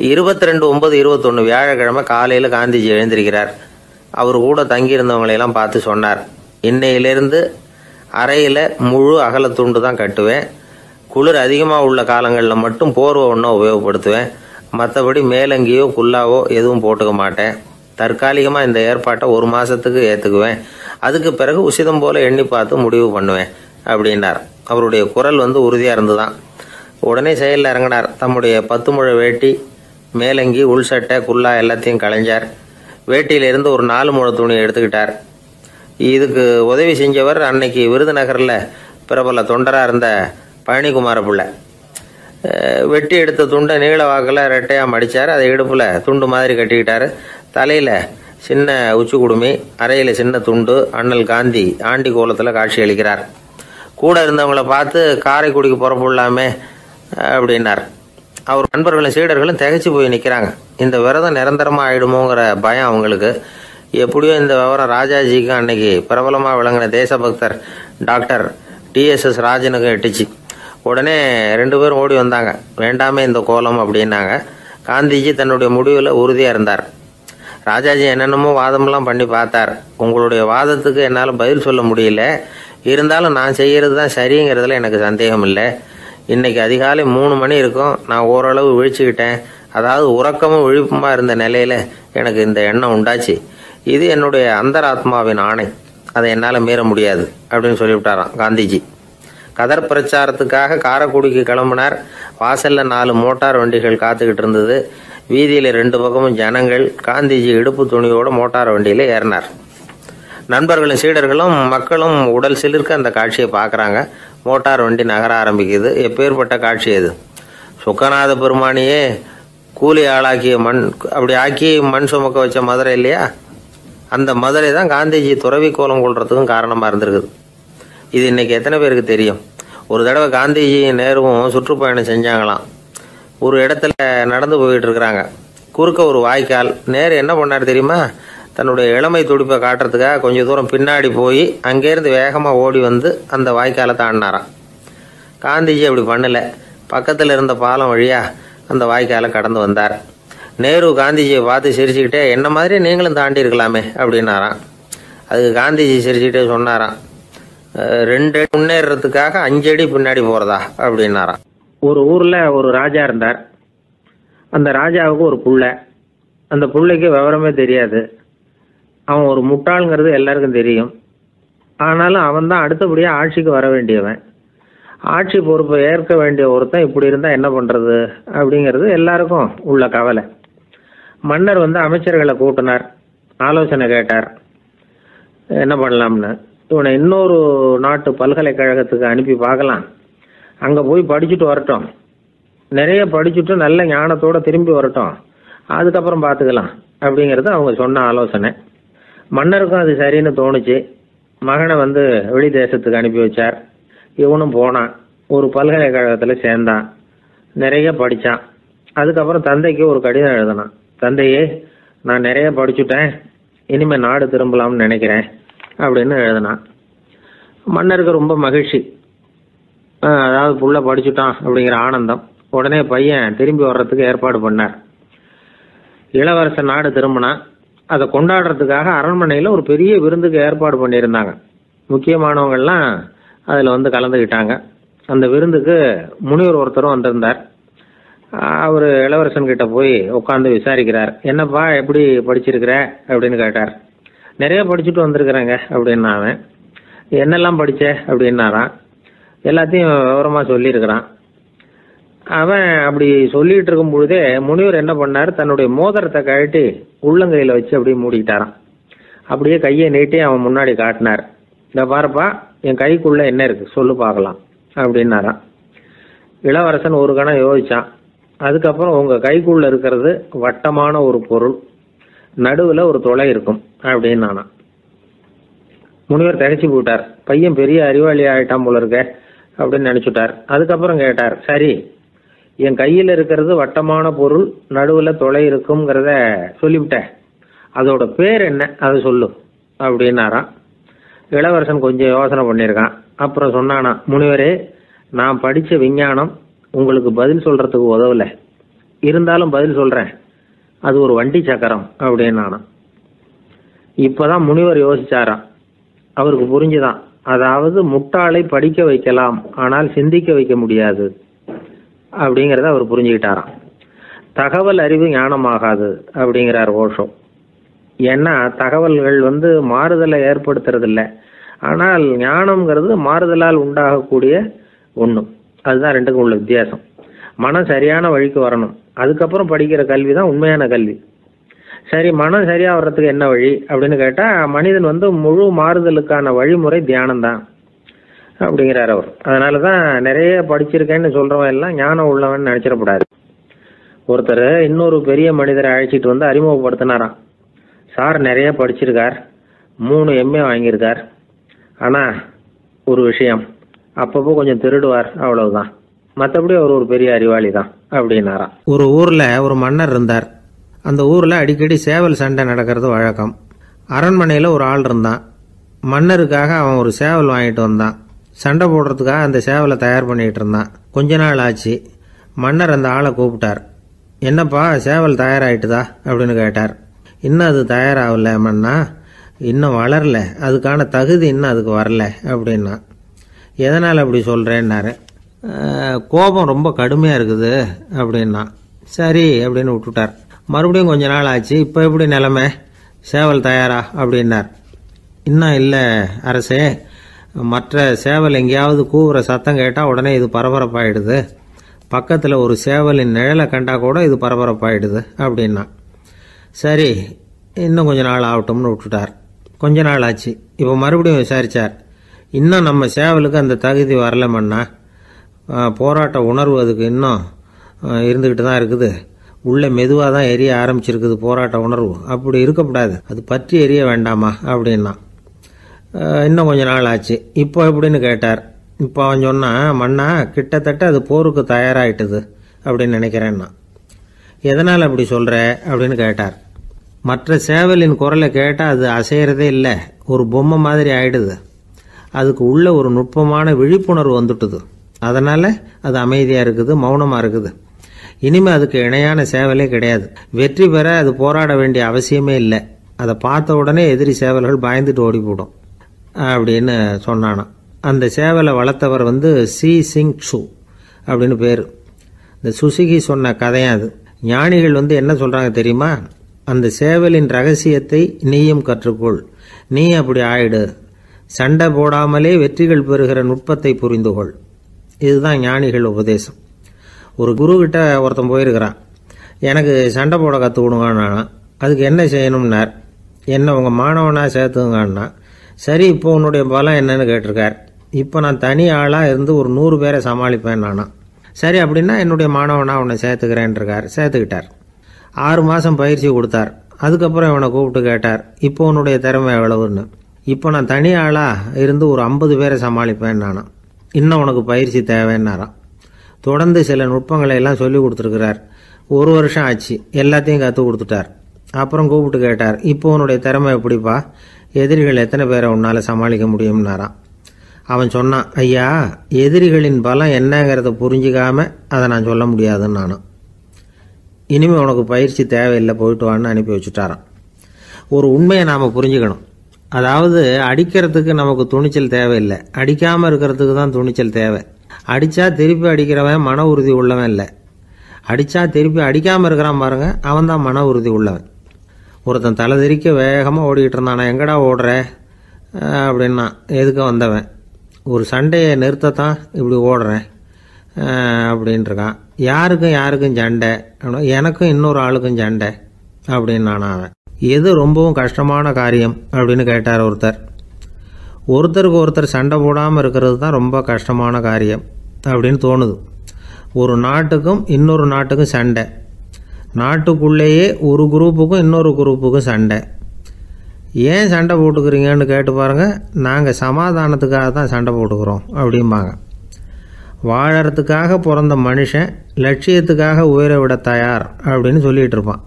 22/9/21 வியாழக்கிழமை காலையில காந்திஜி எழுந்திருக்கிறார். அவர் கூட தங்கியிருந்தவங்களையெல்லாம் பார்த்து சொன்னார், இன்னையிலிருந்து அறையில முழு அகலத்துண்டு தான் கட்டுவேன். குளிர் அதிகமாக உள்ள காலங்களில் மட்டும் போர்வை ஒன்றா உபயோகப்படுத்துவேன். மற்றபடி மேலங்கியோ குல்லாவோ எதுவும் போட்டுக்க மாட்டேன். தற்காலிகமாக இந்த ஏற்பாட்டை 1 மாசத்துக்கு ஏற்றுக்குவேன். அதுக்கு பிறகு உசிதம் போல எண்ணி பார்த்து முடிவு பண்ணுவேன் அப்படின்னார். அவருடைய குரல் உறுதியாக இருந்துதான். உடனே செயலில் இறங்கினார். தம்முடைய 10 முழ வேட்டி, மேலங்கி, உள் சட்டை, குல்லா எல்லாத்தையும் களைஞ்சார். வேட்டியிலிருந்து ஒரு 4 முழ துணியை எடுத்துக்கிட்டார். இதுக்கு உதவி செஞ்சவர் அன்னைக்கு விருதுநகரில் பிரபல தொண்டராக இருந்த பழனிக்குமார பிள்ளை. வெட்டி எடுத்த துண்டை நீள வாக்கில் ரெட்டையாக மடித்தார். அதை இடுப்பில் துண்டு மாதிரி கட்டிக்கிட்டாரு. தலையில் சின்ன உச்சி குடுமி, அறையில் சின்ன துண்டு. அண்ணல் காந்தி ஆண்டி கோலத்தில் காட்சி அளிக்கிறார். கூட இருந்தவங்களை பார்த்து காரைக்குடிக்கு புறப்படலாமே அப்படின்னார். அவர் நண்பர்களும் சீடர்களும் திகைச்சு போய் நிற்கிறாங்க. இந்த விரதம் நிரந்தரமாக ஆயிடுமோங்கிற பயம் அவங்களுக்கு. எப்படியோ இந்த விவரம் ராஜாஜிக்கும் அன்னைக்கு பிரபலமாக விளங்கின தேசபக்தர் டாக்டர் TSS ராஜனுக்கும் எட்டுச்சு. உடனே 2 பேரும் ஓடி வந்தாங்க. வேண்டாமே இந்த கோலம் அப்படின்னாங்க. காந்திஜி தன்னுடைய முடிவில் உறுதியாக இருந்தார். ராஜாஜி என்னென்னமோ வாதமெல்லாம் பண்ணி பார்த்தார். உங்களுடைய வாதத்துக்கு என்னால் பதில் சொல்ல முடியல, இருந்தாலும் நான் செய்கிறது தான் சரிங்கிறதுல எனக்கு சந்தேகம் இல்லை. இன்னைக்கு அதிகாலை 3 மணி இருக்கும், நான் ஓரளவு விழிச்சுக்கிட்டேன். அதாவது உறக்கமும் விழிப்புமா இருந்த நிலையில எனக்கு இந்த எண்ணம் உண்டாச்சு. இது என்னுடைய அந்தராத்மாவின் ஆணை, அதை என்னால் மீற முடியாது அப்படின்னு சொல்லிவிட்டாராம் காந்திஜி. கதர் பிரச்சாரத்துக்காக காரைக்குடிக்கு கிளம்பினார். வாசல்ல 4 மோட்டார் வண்டிகள் காத்துக்கிட்டு இருந்தது. வீதியில் 2 பக்கமும் ஜனங்கள். காந்திஜி இடுப்பு துணியோட மோட்டார் வண்டியில ஏறினார். நண்பர்களும் சீடர்களும் மக்களும் உடல் சிலிர்க்க அந்த காட்சியை பார்க்குறாங்க. மோட்டார் வண்டி நகர ஆரம்பிக்குது. எப்பேற்பட்ட காட்சி அது! சுக்கநாத பெருமானியே கூலி ஆளாக்கிய அப்படி ஆக்கி மண் சுமக்க வச்ச மதுரை இல்லையா, அந்த மதுரை தான் காந்திஜி துறவி கோலம் கொள்றதுக்கும் காரணமாக இருந்திருக்குது. இது இன்னைக்கு எத்தனை பேருக்கு தெரியும்? ஒரு தடவை காந்திஜி நேருவும் சுற்றுப்பயணம் செஞ்சாங்களாம். ஒரு இடத்துல நடந்து போயிட்டு இருக்கிறாங்க. குறுக்க ஒரு வாய்க்கால். நேரு என்ன பண்ணார் தெரியுமா? தன்னுடைய இளமை துடிப்பை காட்டுறதுக்காக கொஞ்சம் தூரம் பின்னாடி போய் அங்கேருந்து வேகமாக ஓடி வந்து அந்த வாய்க்காலை தாண்டினாராம். காந்திஜி அப்படி பண்ணல. பக்கத்தில் இருந்த பாலம் வழியா அந்த வாய்க்காலை கடந்து வந்தார். நேரு காந்திஜியை பார்த்து சிரிச்சுக்கிட்டே, என்ன மாதிரி நீங்களும் தாண்டி இருக்கலாமே அப்படின்னாராம். அதுக்கு காந்திஜி சிரிச்சுக்கிட்டே சொன்னாராம், 2 அடி முன்னேறதுக்காக 5 அடி பின்னாடி போறதா அப்படின்னாராம். ஒரு ஊர்ல ஒரு ராஜா இருந்தார். அந்த ராஜாவுக்கு ஒரு புள்ள. அந்த புள்ளைக்கு விவரமே தெரியாது. அவன் ஒரு முட்டாளுங்கிறது எல்லாருக்கும் தெரியும். ஆனாலும் அவன் தான் அடுத்தபடியாக ஆட்சிக்கு வர வேண்டியவன். ஆட்சி பொறுப்பை ஏற்க வேண்டிய ஒருத்தன் இப்படி இருந்தால் என்ன பண்ணுறது அப்படிங்கிறது எல்லாருக்கும் உள்ள கவலை. மன்னர் அமைச்சர்களை கூட்டினார், ஆலோசனை கேட்டார் என்ன பண்ணலாம்னு. இவனை இன்னொரு நாட்டு பல்கலைக்கழகத்துக்கு அனுப்பி பார்க்கலாம், அங்கே போய் படிச்சுட்டு வரட்டும், நிறைய படிச்சுட்டு நல்ல ஞானத்தோடு திரும்பி வரட்டும், அதுக்கப்புறம் பார்த்துக்கலாம் அப்படிங்கிறது அவங்க சொன்ன ஆலோசனை. மன்னருக்கும் அது சரின்னு தோணுச்சு. மகனை வெளி தேசத்துக்கு அனுப்பி வச்சார். இவனும் போனான். ஒரு பல்கலைக்கழகத்தில் சேர்ந்தான். நிறைய படித்தான். அதுக்கப்புறம் தந்தைக்கு ஒரு கடிதம் எழுதினான். தந்தையே, நான் நிறைய படிச்சுட்டேன், இனிமேல் நாடு திரும்பலாம்னு நினைக்கிறேன் அப்படின்னு எழுதினான். மன்னருக்கு ரொம்ப மகிழ்ச்சி. அதாவது புள்ள படிச்சுட்டான் அப்படிங்கிற ஆனந்தம். உடனே பையன் திரும்பி வர்றதுக்கு ஏற்பாடு பண்ணார். இளவரசன் நாடு திரும்பினான். அதை கொண்டாடுறதுக்காக அரண்மனையில் ஒரு பெரிய விருந்துக்கு ஏற்பாடு பண்ணியிருந்தாங்க. முக்கியமானவங்கள்லாம் அதில் கலந்துக்கிட்டாங்க. அந்த விருந்துக்கு முனிவர் ஒருத்தரும் வந்திருந்தார். அவர் இளவரசன் கிட்ட போய் உட்காந்து விசாரிக்கிறார். என்னப்பா, எப்படி படிச்சிருக்கிற அப்படின்னு கேட்டார். நிறைய படிச்சுட்டு வந்திருக்கிறேங்க அப்படின்னா. அவன் என்னெல்லாம் படித்த அப்படின்னாரான். எல்லாத்தையும் விவரமாக சொல்லியிருக்கிறான். அவன் அப்படி சொல்லிட்டு இருக்கும் பொழுதே முனிவர் என்ன பண்ணார், தன்னுடைய மோதிரத்தை கழட்டி உள்ளங்கையில் வச்சு அப்படியே மூடிக்கிட்டாரான். அப்படியே கையை நீட்டி அவன் முன்னாடி காட்டினார். இந்த பாருப்பா, என் கைக்குள்ள என்ன இருக்கு சொல்லு பார்க்கலாம் அப்படின்னாரான். இளவரசன் ஒரு கணம் யோசிச்சான். அதுக்கப்புறம் உங்க கைக்குள்ள இருக்கிறது வட்டமான ஒரு பொருள், நடுவில் ஒரு துளை இருக்கும் அப்படின்னானா. முனிவர் திகைச்சு போட்டார். பையன் பெரிய அறிவாளி ஆயிட்டான் போல இருக்க அப்படின்னு நினைச்சுட்டார். அதுக்கப்புறம் கேட்டார், சரி, என் கையில் இருக்கிறது வட்டமான பொருள், நடுவில் துளை இருக்குங்கிறத சொல்லிவிட்டேன், அதோட பேர் என்ன, அதை சொல்லு அப்படின்னாராம். இளவரசன் கொஞ்சம் யோசனை பண்ணியிருக்கான். அப்புறம் சொன்னானா, முனிவரே, நான் படித்த விஞ்ஞானம் உங்களுக்கு பதில் சொல்றதுக்கு உதவலை, இருந்தாலும் பதில் சொல்றேன், அது ஒரு வண்டி சக்கரம் அப்படின்னானா. இப்பதான் முனிவர் யோசிச்சாராம். அவருக்கு புரிஞ்சுதான், அதாவது முட்டாளை படிக்க வைக்கலாம், ஆனால் சிந்திக்க வைக்க முடியாது அப்படிங்கிறத அவர் புரிஞ்சுக்கிட்டாராம். தகவல் அறிவு ஞானமாகாது அப்படிங்கிறார் ஓஷோ. ஏன்னா தகவல்கள் மாறுதலை ஏற்படுத்துறது இல்லை, ஆனால் ஞானம்ங்கிறது மாறுதலால் உண்டாகக்கூடிய ஒன்று. அதுதான் ரெண்டுக்கும் உள்ள வித்தியாசம். மனம் சரியான வழிக்கு வரணும், அதுக்கப்புறம் படிக்கிற கல்வி தான் உண்மையான கல்வி. சரி, மனம் சரியா வர்றதுக்கு என்ன வழி அப்படின்னு கேட்டா, மனிதன் முழு மாறுதலுக்கான வழிமுறை தியானம் தான் அப்படிங்கிறார் அவர். அதனாலதான் நிறைய படிச்சிருக்கேன்னு சொல்றவன் எல்லாம் ஞானம் உள்ளவன் நினைச்சிடக்கூடாது. ஒருத்தர் இன்னொரு பெரிய மனிதரை அழைச்சிட்டு அறிமுகப்படுத்தினாராம். சார் நிறைய படிச்சிருக்கார், 3 MA வாங்கியிருக்கார், ஆனா ஒரு விஷயம், அப்பப்போ கொஞ்சம் திருடுவார், அவ்வளவுதான், மற்றபடி அவர் ஒரு பெரிய அறிவாளி தான் அப்படின்னாராம். ஒரு ஊர்ல ஒரு மன்னர் இருந்தார். அந்த ஊர்ல அடிக்கடி சேவல் சண்டை நடக்கிறது வழக்கம். அரண்மனையில ஒரு ஆள் இருந்தான். மன்னருக்காக அவன் ஒரு சேவல் வாங்கிட்டு வந்தான். சண்டை போடுறதுக்காக அந்த சேவலை தயார் பண்ணிகிட்டு இருந்தான். கொஞ்ச நாள் ஆச்சு. மன்னர் அந்த ஆளை கூப்பிட்டார். என்னப்பா சேவல் தயாராகிட்டுதா அப்படின்னு கேட்டார். இன்னும் அது தயாராகல மன்னா, இன்னும் வளரல, அதுக்கான தகுதி இன்னும் அதுக்கு வரல அப்படின்னா. எதனால் அப்படி சொல்கிறேன்னாரு. கோபம் ரொம்ப கடுமையாக இருக்குது அப்படின்னா. சரி அப்படின்னு விட்டுட்டார். மறுபடியும் கொஞ்ச நாள் ஆச்சு. இப்போ எப்படி நிலைமை, சேவல் தயாரா அப்படின்னார். இன்னும் இல்லை அரசே, மற்ற சேவல் எங்கேயாவது கூவுற சத்தம் கேட்டால் உடனே இது பரபரப்பாயிடுது. பக்கத்தில் ஒரு சேவலின் நிழலை கண்டா கூட இது பரபரப்பாயிடுது அப்படின்னா. சரி இன்னும் கொஞ்ச நாள் ஆகட்டும்னு விட்டுட்டார். கொஞ்ச நாள் ஆச்சு. இப்போ மறுபடியும் விசாரித்தார். இன்னும் நம்ம சேவலுக்கு அந்த தகுதி வரலமன்னா, போராட்ட உணர்வு அதுக்கு இன்னும் இருந்துக்கிட்டு தான் இருக்குது. உள்ளே மெதுவாக தான் எரிய ஆரம்பிச்சிருக்குது போராட்ட உணர்வு. அப்படி இருக்கக்கூடாது, அது பற்றி எரிய வேண்டாமா அப்படின்னா. இன்னும் கொஞ்ச நாள் ஆச்சு. இப்போ எப்படின்னு கேட்டார். இப்போ அவன் சொன்னான், மன்னா கிட்டத்தட்ட அது போருக்கு தயாராகிட்டுது அப்படின்னு நினைக்கிறேன்னா. எதனால் அப்படி சொல்கிற அப்படின்னு கேட்டார். மற்ற சேவலின் குரலை கேட்டால் அது அசைகிறதே இல்லை, ஒரு பொம்மை மாதிரி ஆயிடுது. அதுக்கு உள்ள ஒரு நுட்பமான விழிப்புணர்வு வந்துட்டுது. அதனால் அது அமைதியாக இருக்குது, மௌனமாக இருக்குது. இனிமேல் அதுக்கு இணையான சேவலே கிடையாது. வெற்றி பெற அது போராட வேண்டிய அவசியமே இல்லை. அதை பார்த்த உடனே எதிரி சேவல்கள் பயந்துட்டு ஓடி போடும் அப்படின்னு சொன்னானான். அந்த சேவலை வளர்த்தவர் சி சிங் சு அப்படின்னு பேர். இந்த சுசுகி சொன்ன கதையும் அது. ஞானிகள் என்ன சொல்கிறாங்க தெரியுமா? அந்த சேவலின் ரகசியத்தை நீயும் கற்றுக்கொள், நீ அப்படி ஆயிடு, சண்டை போடாமலே வெற்றிகள் பெறுகிற நுட்பத்தை புரிந்துகொள். இதுதான் ஞானிகள் உபதேசம். ஒரு குருக்கிட்ட ஒருத்தன் போயிருக்கிறான். எனக்கு சண்டை போட கற்றுக் கொடுங்கண்ணா. அதுக்கு என்ன செய்யணும்னார். என்ன உங்கள் மாணவனாக சேர்த்துங்கண்ணா. சரி இப்போ உன்னுடைய பலம் என்னன்னு கேட்டிருக்கார். இப்போ நான் தனி ஆளாக இருந்து ஒரு 100 பேரை சமாளிப்பேன் நானா. சரி அப்படின்னா என்னுடைய மாணவனாக உன்னை சேர்த்துக்கிறேன்ருக்கார். சேர்த்துக்கிட்டார். 6 மாதம் பயிற்சி கொடுத்தார். அதுக்கப்புறம் இவனை கூப்பிட்டு கேட்டார், இப்போ உன்னுடைய திறமை எவ்வளவுன்னு. இப்போ நான் தனி ஆளாக இருந்து ஒரு 50 பேரை சமாளிப்பேன் நானா. இன்னும் உனக்கு பயிற்சி தேவைன்னாராம். தொடர்ந்து சில நுட்பங்களை எல்லாம் சொல்லி கொடுத்துருக்கிறார். 1 வருஷம் ஆச்சு. எல்லாத்தையும் கற்றுக் கொடுத்துட்டார். அப்புறம் கூப்பிட்டு கேட்டார், இப்போ உன்னுடைய திறமை எப்படிப்பா, எதிரிகள் எத்தனை பேரை உன்னால் சமாளிக்க முடியும்னாராம். அவன் சொன்னான், ஐயா எதிரிகளின் பலம் என்னங்கிறத புரிஞ்சிக்காம அதை நான் சொல்ல முடியாதுன்னு நானும். இனிமேல் உனக்கு பயிற்சி தேவையில்லை, போயிட்டு வான்னு அனுப்பி வச்சுட்டாரான். ஒரு உண்மையை நாம் புரிஞ்சுக்கணும். அதாவது அடிக்கிறதுக்கு நமக்கு துணிச்சல் தேவையில்லை, அடிக்காமல் இருக்கிறதுக்கு தான் துணிச்சல் தேவை. அடித்தா திருப்பி அடிக்கிறவன் மன உறுதி உள்ளவன் இல்லை, அடித்தா திருப்பி அடிக்காமல் இருக்கிறான் பாருங்க, அவன் தான் மன உறுதி உள்ளவன். ஒருத்தன் தலை தெறிக்க வேகமாக ஓடிக்கிட்டு இருந்தான். நான் எங்கடா ஓடுற அப்படின்னா, எதுக்க வந்தவன். ஒரு சண்டையை நிறுத்தத்தான் இப்படி ஓடுறேன் அப்படின்ட்டுருக்கான். யாருக்கும் சண்டை, எனக்கும் இன்னொரு ஆளுக்கும் சண்டை அப்படின்னு நானும். அவன் எது ரொம்பவும் கஷ்டமான காரியம் அப்படின்னு கேட்டார் ஒருத்தர். ஒருத்தருக்கு ஒருத்தர் சண்டை போடாமல் இருக்கிறது தான் ரொம்ப கஷ்டமான காரியம் அப்படின்னு தோணுது. ஒரு நாட்டுக்கும் இன்னொரு நாட்டுக்கும் சண்டை, நாட்டுக்குள்ளேயே ஒரு குரூப்புக்கும் இன்னொரு குரூப்புக்கும் சண்டை. ஏன் சண்டை போட்டுக்கிறீங்கன்னு கேட்டு பாருங்கள். நாங்கள் சமாதானத்துக்காக தான் சண்டை போட்டுக்கிறோம் அப்படிம்பாங்க. வாழறதுக்காக பிறந்த மனுஷன் லட்சியத்துக்காக உயிரை விட தயார் அப்படின்னு சொல்லிகிட்டு இருப்பான்.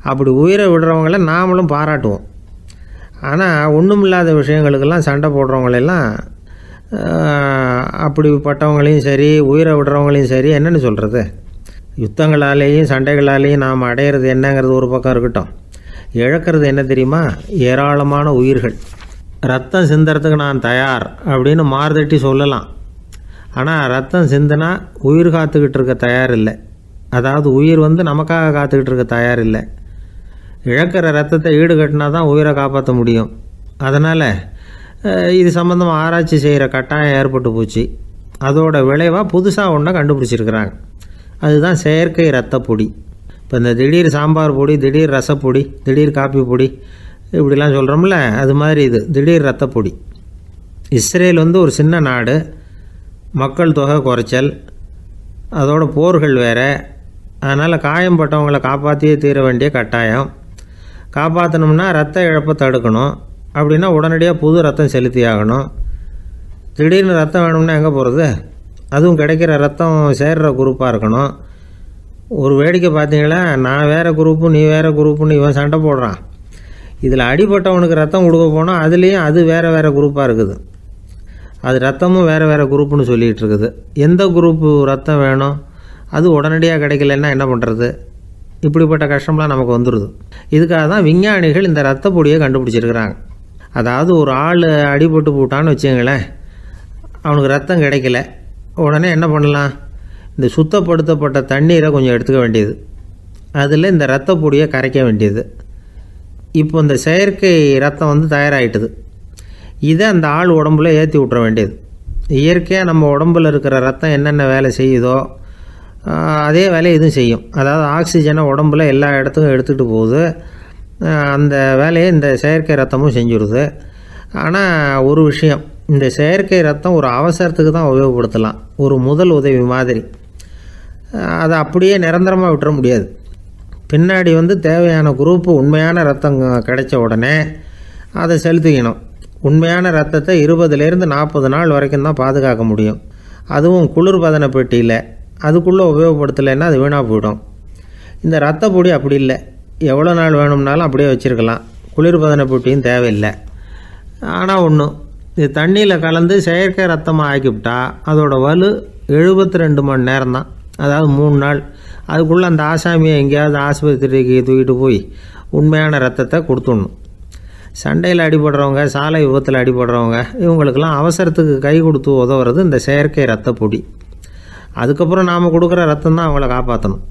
அப்படி உயிரை விடுறவங்கள நாமளும் பாராட்டுவோம். ஆனால் ஒன்றுமில்லாத விஷயங்களுக்கெல்லாம் சண்டை போடுறவங்களெல்லாம், அப்படிப்பட்டவங்களையும் சரி உயிரை விடுறவங்களையும் சரி என்னென்னு சொல்கிறது. யுத்தங்களாலேயும் சண்டைகளாலேயும் நாம் அடையிறது என்னங்கிறது ஒரு பக்கம் இருக்கட்டும், இழக்கிறது என்ன தெரியுமா? ஏராளமான உயிர்கள். ரத்தம் சிந்துறதுக்கு நான் தயார் அப்படின்னு மார்தட்டி சொல்லலாம். ஆனால் ரத்தம் சிந்தினா உயிர் காத்துக்கிட்டு இருக்க தயார் இல்லை. அதாவது உயிர் நமக்காக காத்துக்கிட்டு இருக்க தயார் இல்லை. இழக்கிற ரத்தத்தை ஈடுகட்டினா தான் உயிரை காப்பாற்ற முடியும். அதனால் இது சம்மந்தமாக ஆராய்ச்சி செய்கிற கட்டாயம் ஏற்பட்டு போச்சு. அதோட விளைவாக புதுசாக ஒன்றை கண்டுபிடிச்சிருக்கிறாங்க. அதுதான் செயற்கை ரத்த பொடி. இப்போ இந்த திடீர் சாம்பார் பொடி, திடீர் ரசப்பொடி, திடீர் காப்பி பொடி இப்படிலாம் சொல்கிறோம்ல, அது மாதிரி இது திடீர் ரத்த பொடி. இஸ்ரேல் ஒரு சின்ன நாடு, மக்கள் தொகை குறைச்சல், அதோட போர்கள் வேறு. அதனால் காயம்பட்டவங்களை காப்பாற்றியே தீர வேண்டிய கட்டாயம். காப்பாற்றணும்னா ரத்த இழப்பை தடுக்கணும். அப்படின்னா உடனடியாக புது ரத்தம் செலுத்தி ஆகணும். திடீர்னு ரத்தம் வேணும்னா எங்கே போகிறது? அதுவும் கிடைக்கிற ரத்தம் சேர்கிற குரூப்பாக இருக்கணும். ஒரு வேடிக்கை பார்த்தீங்களா, நான் வேறு குரூப்பு நீ வேறு குரூப்புன்னு இவன் சண்டை போடுறான். இதில் அடிபட்டவனுக்கு ரத்தம் கொடுக்க போனால் அதுலேயும் அது வேறு வேறு குரூப்பாக இருக்குது. அது ரத்தமும் வேறு வேறு குரூப்புன்னு சொல்லிகிட்டு இருக்குது. எந்த குரூப்பு ரத்தம் வேணும், அது உடனடியாக கிடைக்கலன்னா என்ன பண்ணுறது? இப்படிப்பட்ட கஷ்டம்லாம் நமக்கு வந்துடுது. இதுக்காக தான் விஞ்ஞானிகள் இந்த ரத்த பொடியை கண்டுபிடிச்சிருக்கிறாங்க. அதாவது ஒரு ஆள் அடிபட்டு போட்டான்னு வச்சுங்களேன், அவனுக்கு ரத்தம் கிடைக்கல, உடனே என்ன பண்ணலாம்? இந்த சுத்தப்படுத்தப்பட்ட தண்ணீரை கொஞ்சம் எடுத்துக்க வேண்டியது, அதில் இந்த ரத்த பொடியை கரைக்க வேண்டியது. இப்போ இந்த செயற்கை ரத்தம் வந்து தயாராகிட்டுது. இதை அந்த ஆள் உடம்புல ஏற்றி விட்டுற வேண்டியது. இயற்கையாக நம்ம உடம்பில் இருக்கிற ரத்தம் என்னென்ன வேலை செய்யுதோ அதே வேலையை இதுவும் செய்யும். அதாவது ஆக்சிஜனை உடம்புல எல்லா இடத்துக்கும் எடுத்துகிட்டு போகுது. அந்த வேலையை இந்த செயற்கை ரத்தமும் செஞ்சுருது. ஆனால் ஒரு விஷயம், இந்த செயற்கை ரத்தம் ஒரு அவசரத்துக்கு தான் உபயோகப்படுத்தலாம், ஒரு முதல் உதவி மாதிரி. அதை அப்படியே நிரந்தரமாக விட்டுற முடியாது. பின்னாடி வந்து தேவையான குரூப்பு உண்மையான ரத்தம் கிடைச்ச உடனே அதை செலுத்திக்கணும். உண்மையான ரத்தத்தை 20லேருந்து 40 நாள் வரைக்கும் தான் பாதுகாக்க முடியும். அதுவும் குளிர்பதன பெட்டியில். அதுக்குள்ளே உபயோகப்படுத்தலைன்னா அது வீணாக போயிடும். இந்த ரத்த பொடி அப்படி இல்லை, எவ்வளோ நாள் வேணும்னாலும் அப்படியே வச்சுருக்கலாம், குளிர்பதன பெட்டியும் தேவையில்லை. ஆனால் ஒன்று, இது தண்ணியில் கலந்து செயற்கை ரத்தமாக ஆக்கிவிட்டா அதோட வலு 72 மணி நேரம் தான், அதாவது 3 நாள். அதுக்குள்ளே அந்த ஆசாமியை எங்கேயாவது ஆஸ்பத்திரிக்கு தூக்கிட்டு போய் உண்மையான ரத்தத்தை கொடுத்துடணும். சண்டையில் அடிபடுறவங்க, சாலை விபத்தில் அடிபடுறவங்க, இவங்களுக்கெல்லாம் அவசரத்துக்கு கை கொடுத்து உதவுறது இந்த செயற்கை ரத்த பொடி. அதுக்கப்புறம் நாம் கொடுக்குற ரத்தம் தான் அவங்கள காப்பாற்றணும்.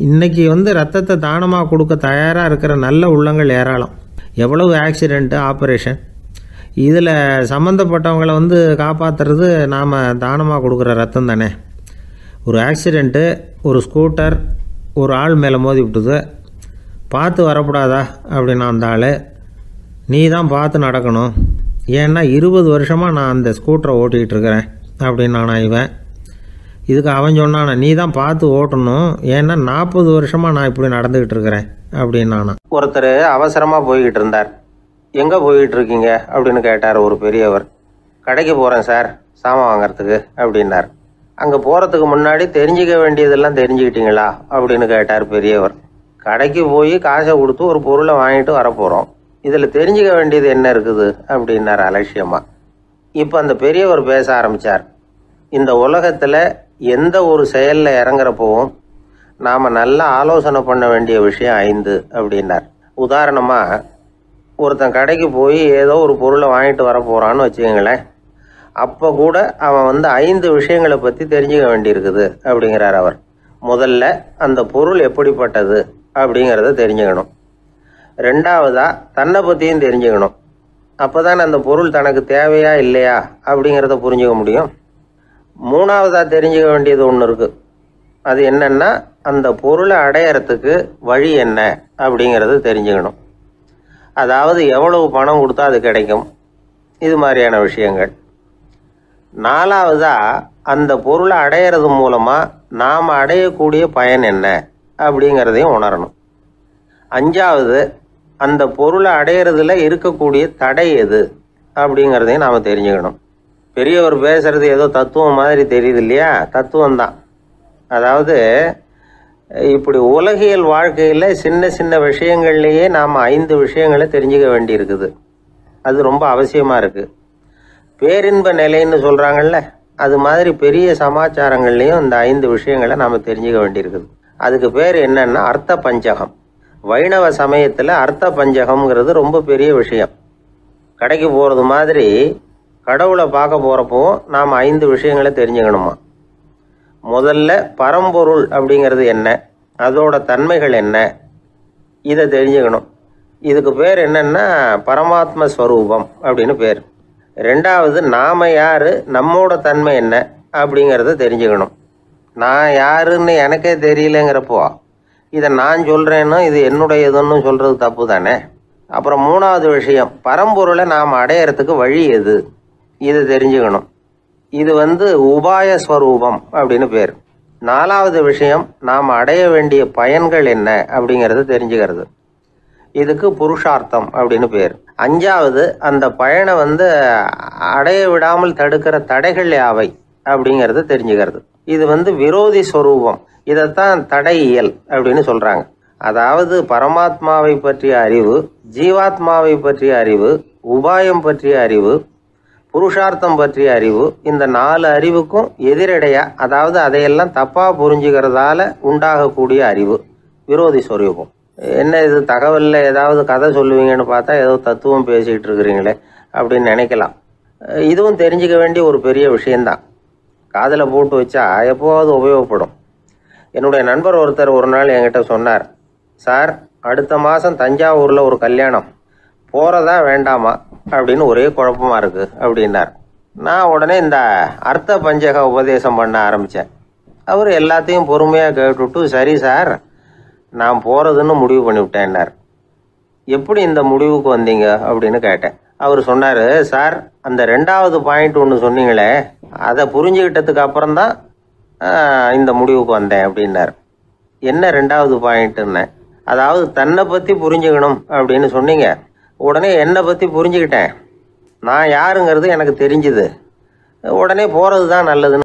இன்றைக்கி வந்து ரத்தத்தை தானமாக கொடுக்க தயாராக இருக்கிற நல்ல உள்ளங்கள் ஏராளம். எவ்வளவு ஆக்சிடெண்ட்டு, ஆப்ரேஷன், இதில் சம்மந்தப்பட்டவங்களை வந்து காப்பாற்றுறது நாம் தானமாக கொடுக்குற ரத்தம் தானே. ஒரு ஆக்சிடெண்ட்டு, ஒரு ஸ்கூட்டர் ஒரு ஆள் மேலே மோதி விட்டுது, பார்த்து வரக்கூடாதா அப்படின்னா அந்த ஆள், நீ தான் பார்த்து நடக்கணும், ஏன்னா 20 வருஷமாக நான் அந்த ஸ்கூட்டரை ஓட்டிகிட்டு இருக்கிறேன் அப்படின்னானா இவன். இதுக்கு அவன் சொன்னானா, நீ தான் பார்த்து ஓட்டணும், ஏன்னா 40 வருஷமாக நான் இப்படி நடந்துக்கிட்டு இருக்கிறேன் அப்படின்னானா. ஒருத்தர் அவசரமாக போய்கிட்டு இருந்தார். எங்கே போய்கிட்டு இருக்கீங்க அப்படின்னு கேட்டார் ஒரு பெரியவர். கடைக்கு போகிறேன் சார், சாமான் வாங்கிறதுக்கு அப்படின்னார். அங்கே போகிறதுக்கு முன்னாடி தெரிஞ்சிக்க வேண்டியதெல்லாம் தெரிஞ்சுக்கிட்டீங்களா அப்படின்னு கேட்டார் பெரியவர். கடைக்கு போய் காசை கொடுத்து ஒரு பொருளை வாங்கிட்டு வரப்போகிறோம், இதில் தெரிஞ்சிக்க வேண்டியது என்ன இருக்குது அப்படின்னார் அலட்சியமாக. இப்போ அந்த பெரியவர் பேச ஆரம்பித்தார். இந்த உலகத்தில் எந்த ஒரு செயலில் இறங்குறப்பவும் நாம் நல்லா ஆலோசனை பண்ண வேண்டிய விஷயம் 5 அப்படின்னார். உதாரணமாக, ஒருத்தன் கடைக்கு போய் ஏதோ ஒரு பொருளை வாங்கிட்டு வர போகிறான்னு வச்சுக்கோங்களேன். அப்போ கூட அவன் வந்து 5 விஷயங்களை பற்றி தெரிஞ்சுக்க வேண்டியிருக்குது அப்படிங்கிறார் அவர். முதல்ல அந்த பொருள் எப்படிப்பட்டது அப்படிங்கிறத தெரிஞ்சுக்கணும். ரெண்டாவதாக தன்னை பற்றியும் தெரிஞ்சுக்கணும். அப்போ தான் அந்த பொருள் தனக்கு தேவையா இல்லையா அப்படிங்கிறத புரிஞ்சுக்க முடியும். மூணாவதாக தெரிஞ்சுக்க வேண்டியது ஒன்று இருக்குது. அது என்னென்னா, அந்த பொருளை அடையறதுக்கு வழி என்ன அப்படிங்கிறது தெரிஞ்சுக்கணும். அதாவது எவ்வளவு பணம் கொடுத்தா அது கிடைக்கும், இது மாதிரியான விஷயங்கள். நாலாவதாக அந்த பொருளை அடையிறது மூலமாக நாம் அடையக்கூடிய பயன் என்ன அப்படிங்கிறதையும் உணரணும். அஞ்சாவது, அந்த பொருளை அடையிறதுல இருக்கக்கூடிய தடை எது அப்படிங்கிறதையும் நாம் தெரிஞ்சுக்கணும். பெரியவர் பேசுறது ஏதோ தத்துவம் மாதிரி தெரியுது இல்லையா? தத்துவம் தான். அதாவது இப்படி உலகியல் வாழ்க்கையில் சின்ன சின்ன விஷயங்கள்லேயே நாம் 5 விஷயங்களை தெரிஞ்சுக்க வேண்டி இருக்குது. அது ரொம்ப அவசியமாக இருக்குது. பேரின்ப நிலைன்னு சொல்கிறாங்கல்ல, அது மாதிரி பெரிய சமாச்சாரங்கள்லேயும் இந்த 5 விஷயங்களை நாம் தெரிஞ்சுக்க வேண்டியிருக்குது. அதுக்கு பேர் என்னன்னா அர்த்த பஞ்சகம். வைணவ சமயத்தில் அர்த்த பஞ்சகம்ங்கிறது ரொம்ப பெரிய விஷயம். கடைக்கு போகிறது மாதிரி கடவுளை பார்க்க போகிறப்போ நாம் 5 விஷயங்களை தெரிஞ்சுக்கணுமா. முதல்ல பரம்பொருள் அப்படிங்கிறது என்ன, அதோட தன்மைகள் என்ன, இதை தெரிஞ்சுக்கணும். இதுக்கு பேர் என்னன்னா பரமாத்ம ஸ்வரூபம் அப்படின்னு பேர். ரெண்டாவது, நாம் யார், நம்மோட தன்மை என்ன அப்படிங்கிறத தெரிஞ்சுக்கணும். நான் யாருன்னு எனக்கே தெரியலங்கிறப்போ இதை நான் சொல்கிறேன்னு இது என்னுடையதுன்னு சொல்கிறது தப்பு தானே. அப்புறம் மூணாவது விஷயம், பரம்பொருளை நாம் அடையிறதுக்கு வழி எது, இதை தெரிஞ்சுக்கணும். இது உபாய ஸ்வரூபம் அப்படின்னு பேர். நாலாவது விஷயம், நாம் அடைய வேண்டிய பயன்கள் என்ன அப்படிங்கிறது தெரிஞ்சுக்கிறது. இதுக்கு புருஷார்த்தம் அப்படின்னு பேர். அஞ்சாவது, அந்த பயனை அடைய விடாமல் தடுக்கிற தடைகள் யாவை அப்படிங்கிறது தெரிஞ்சுக்கிறது. இது விரோதி ஸ்வரூபம். இதைத்தான் தடையியல் அப்படின்னு சொல்கிறாங்க. அதாவது பரமாத்மாவை பற்றிய அறிவு, ஜீவாத்மாவை பற்றிய அறிவு, உபாயம் பற்றிய அறிவு, புருஷார்த்தம் பற்றிய அறிவு, இந்த 4 அறிவுக்கும் எதிரடையா, அதாவது அதையெல்லாம் தப்பா புரிஞ்சுக்கிறதால உண்டாகக்கூடிய அறிவு விரோதி சொரூபம். என்ன இது தகவலில் ஏதாவது கதை சொல்லுவீங்கன்னு பார்த்தா ஏதோ தத்துவம் பேசிக்கிட்டு இருக்கிறீங்களே அப்படின்னு நினைக்கலாம். இதுவும் தெரிஞ்சுக்க வேண்டிய ஒரு பெரிய விஷயந்தான். காதில் போட்டு வச்சா எப்போவாவது உபயோகப்படும். என்னுடைய நண்பர் ஒருத்தர் ஒரு நாள் என்கிட்ட சொன்னார், சார் அடுத்த மாதம் தஞ்சாவூரில் ஒரு கல்யாணம், போகிறதா வேண்டாமா அப்படின்னு ஒரே குழப்பமாக இருக்குது அப்படின்னார். நான் உடனே இந்த அர்த்த பஞ்சக உபதேசம் பண்ண ஆரம்பித்தேன். அவர் எல்லாத்தையும் பொறுமையாக கேட்டுவிட்டு, சரி சார் நான் போகிறதுன்னு முடிவு பண்ணிவிட்டேன்னார். எப்படி இந்த முடிவுக்கு வந்தீங்க அப்படின்னு கேட்டேன். அவர் சொன்னார், சார் அந்த 2வது பாயிண்ட் ஒன்று சொன்னீங்களே, அதை புரிஞ்சுக்கிட்டதுக்கு அப்புறம்தான் இந்த முடிவுக்கு வந்தேன் அப்படின்னார். என்ன 2வது பாயிண்ட்டுன்னு? அதாவது தன்னை பற்றி புரிஞ்சுக்கணும் அப்படின்னு சொன்னீங்க. உடனே என்னை பற்றி புரிஞ்சுக்கிட்டேன், நான் யாருங்கிறது எனக்கு தெரிஞ்சுது, உடனே போகிறது தான் நல்லதுன்னு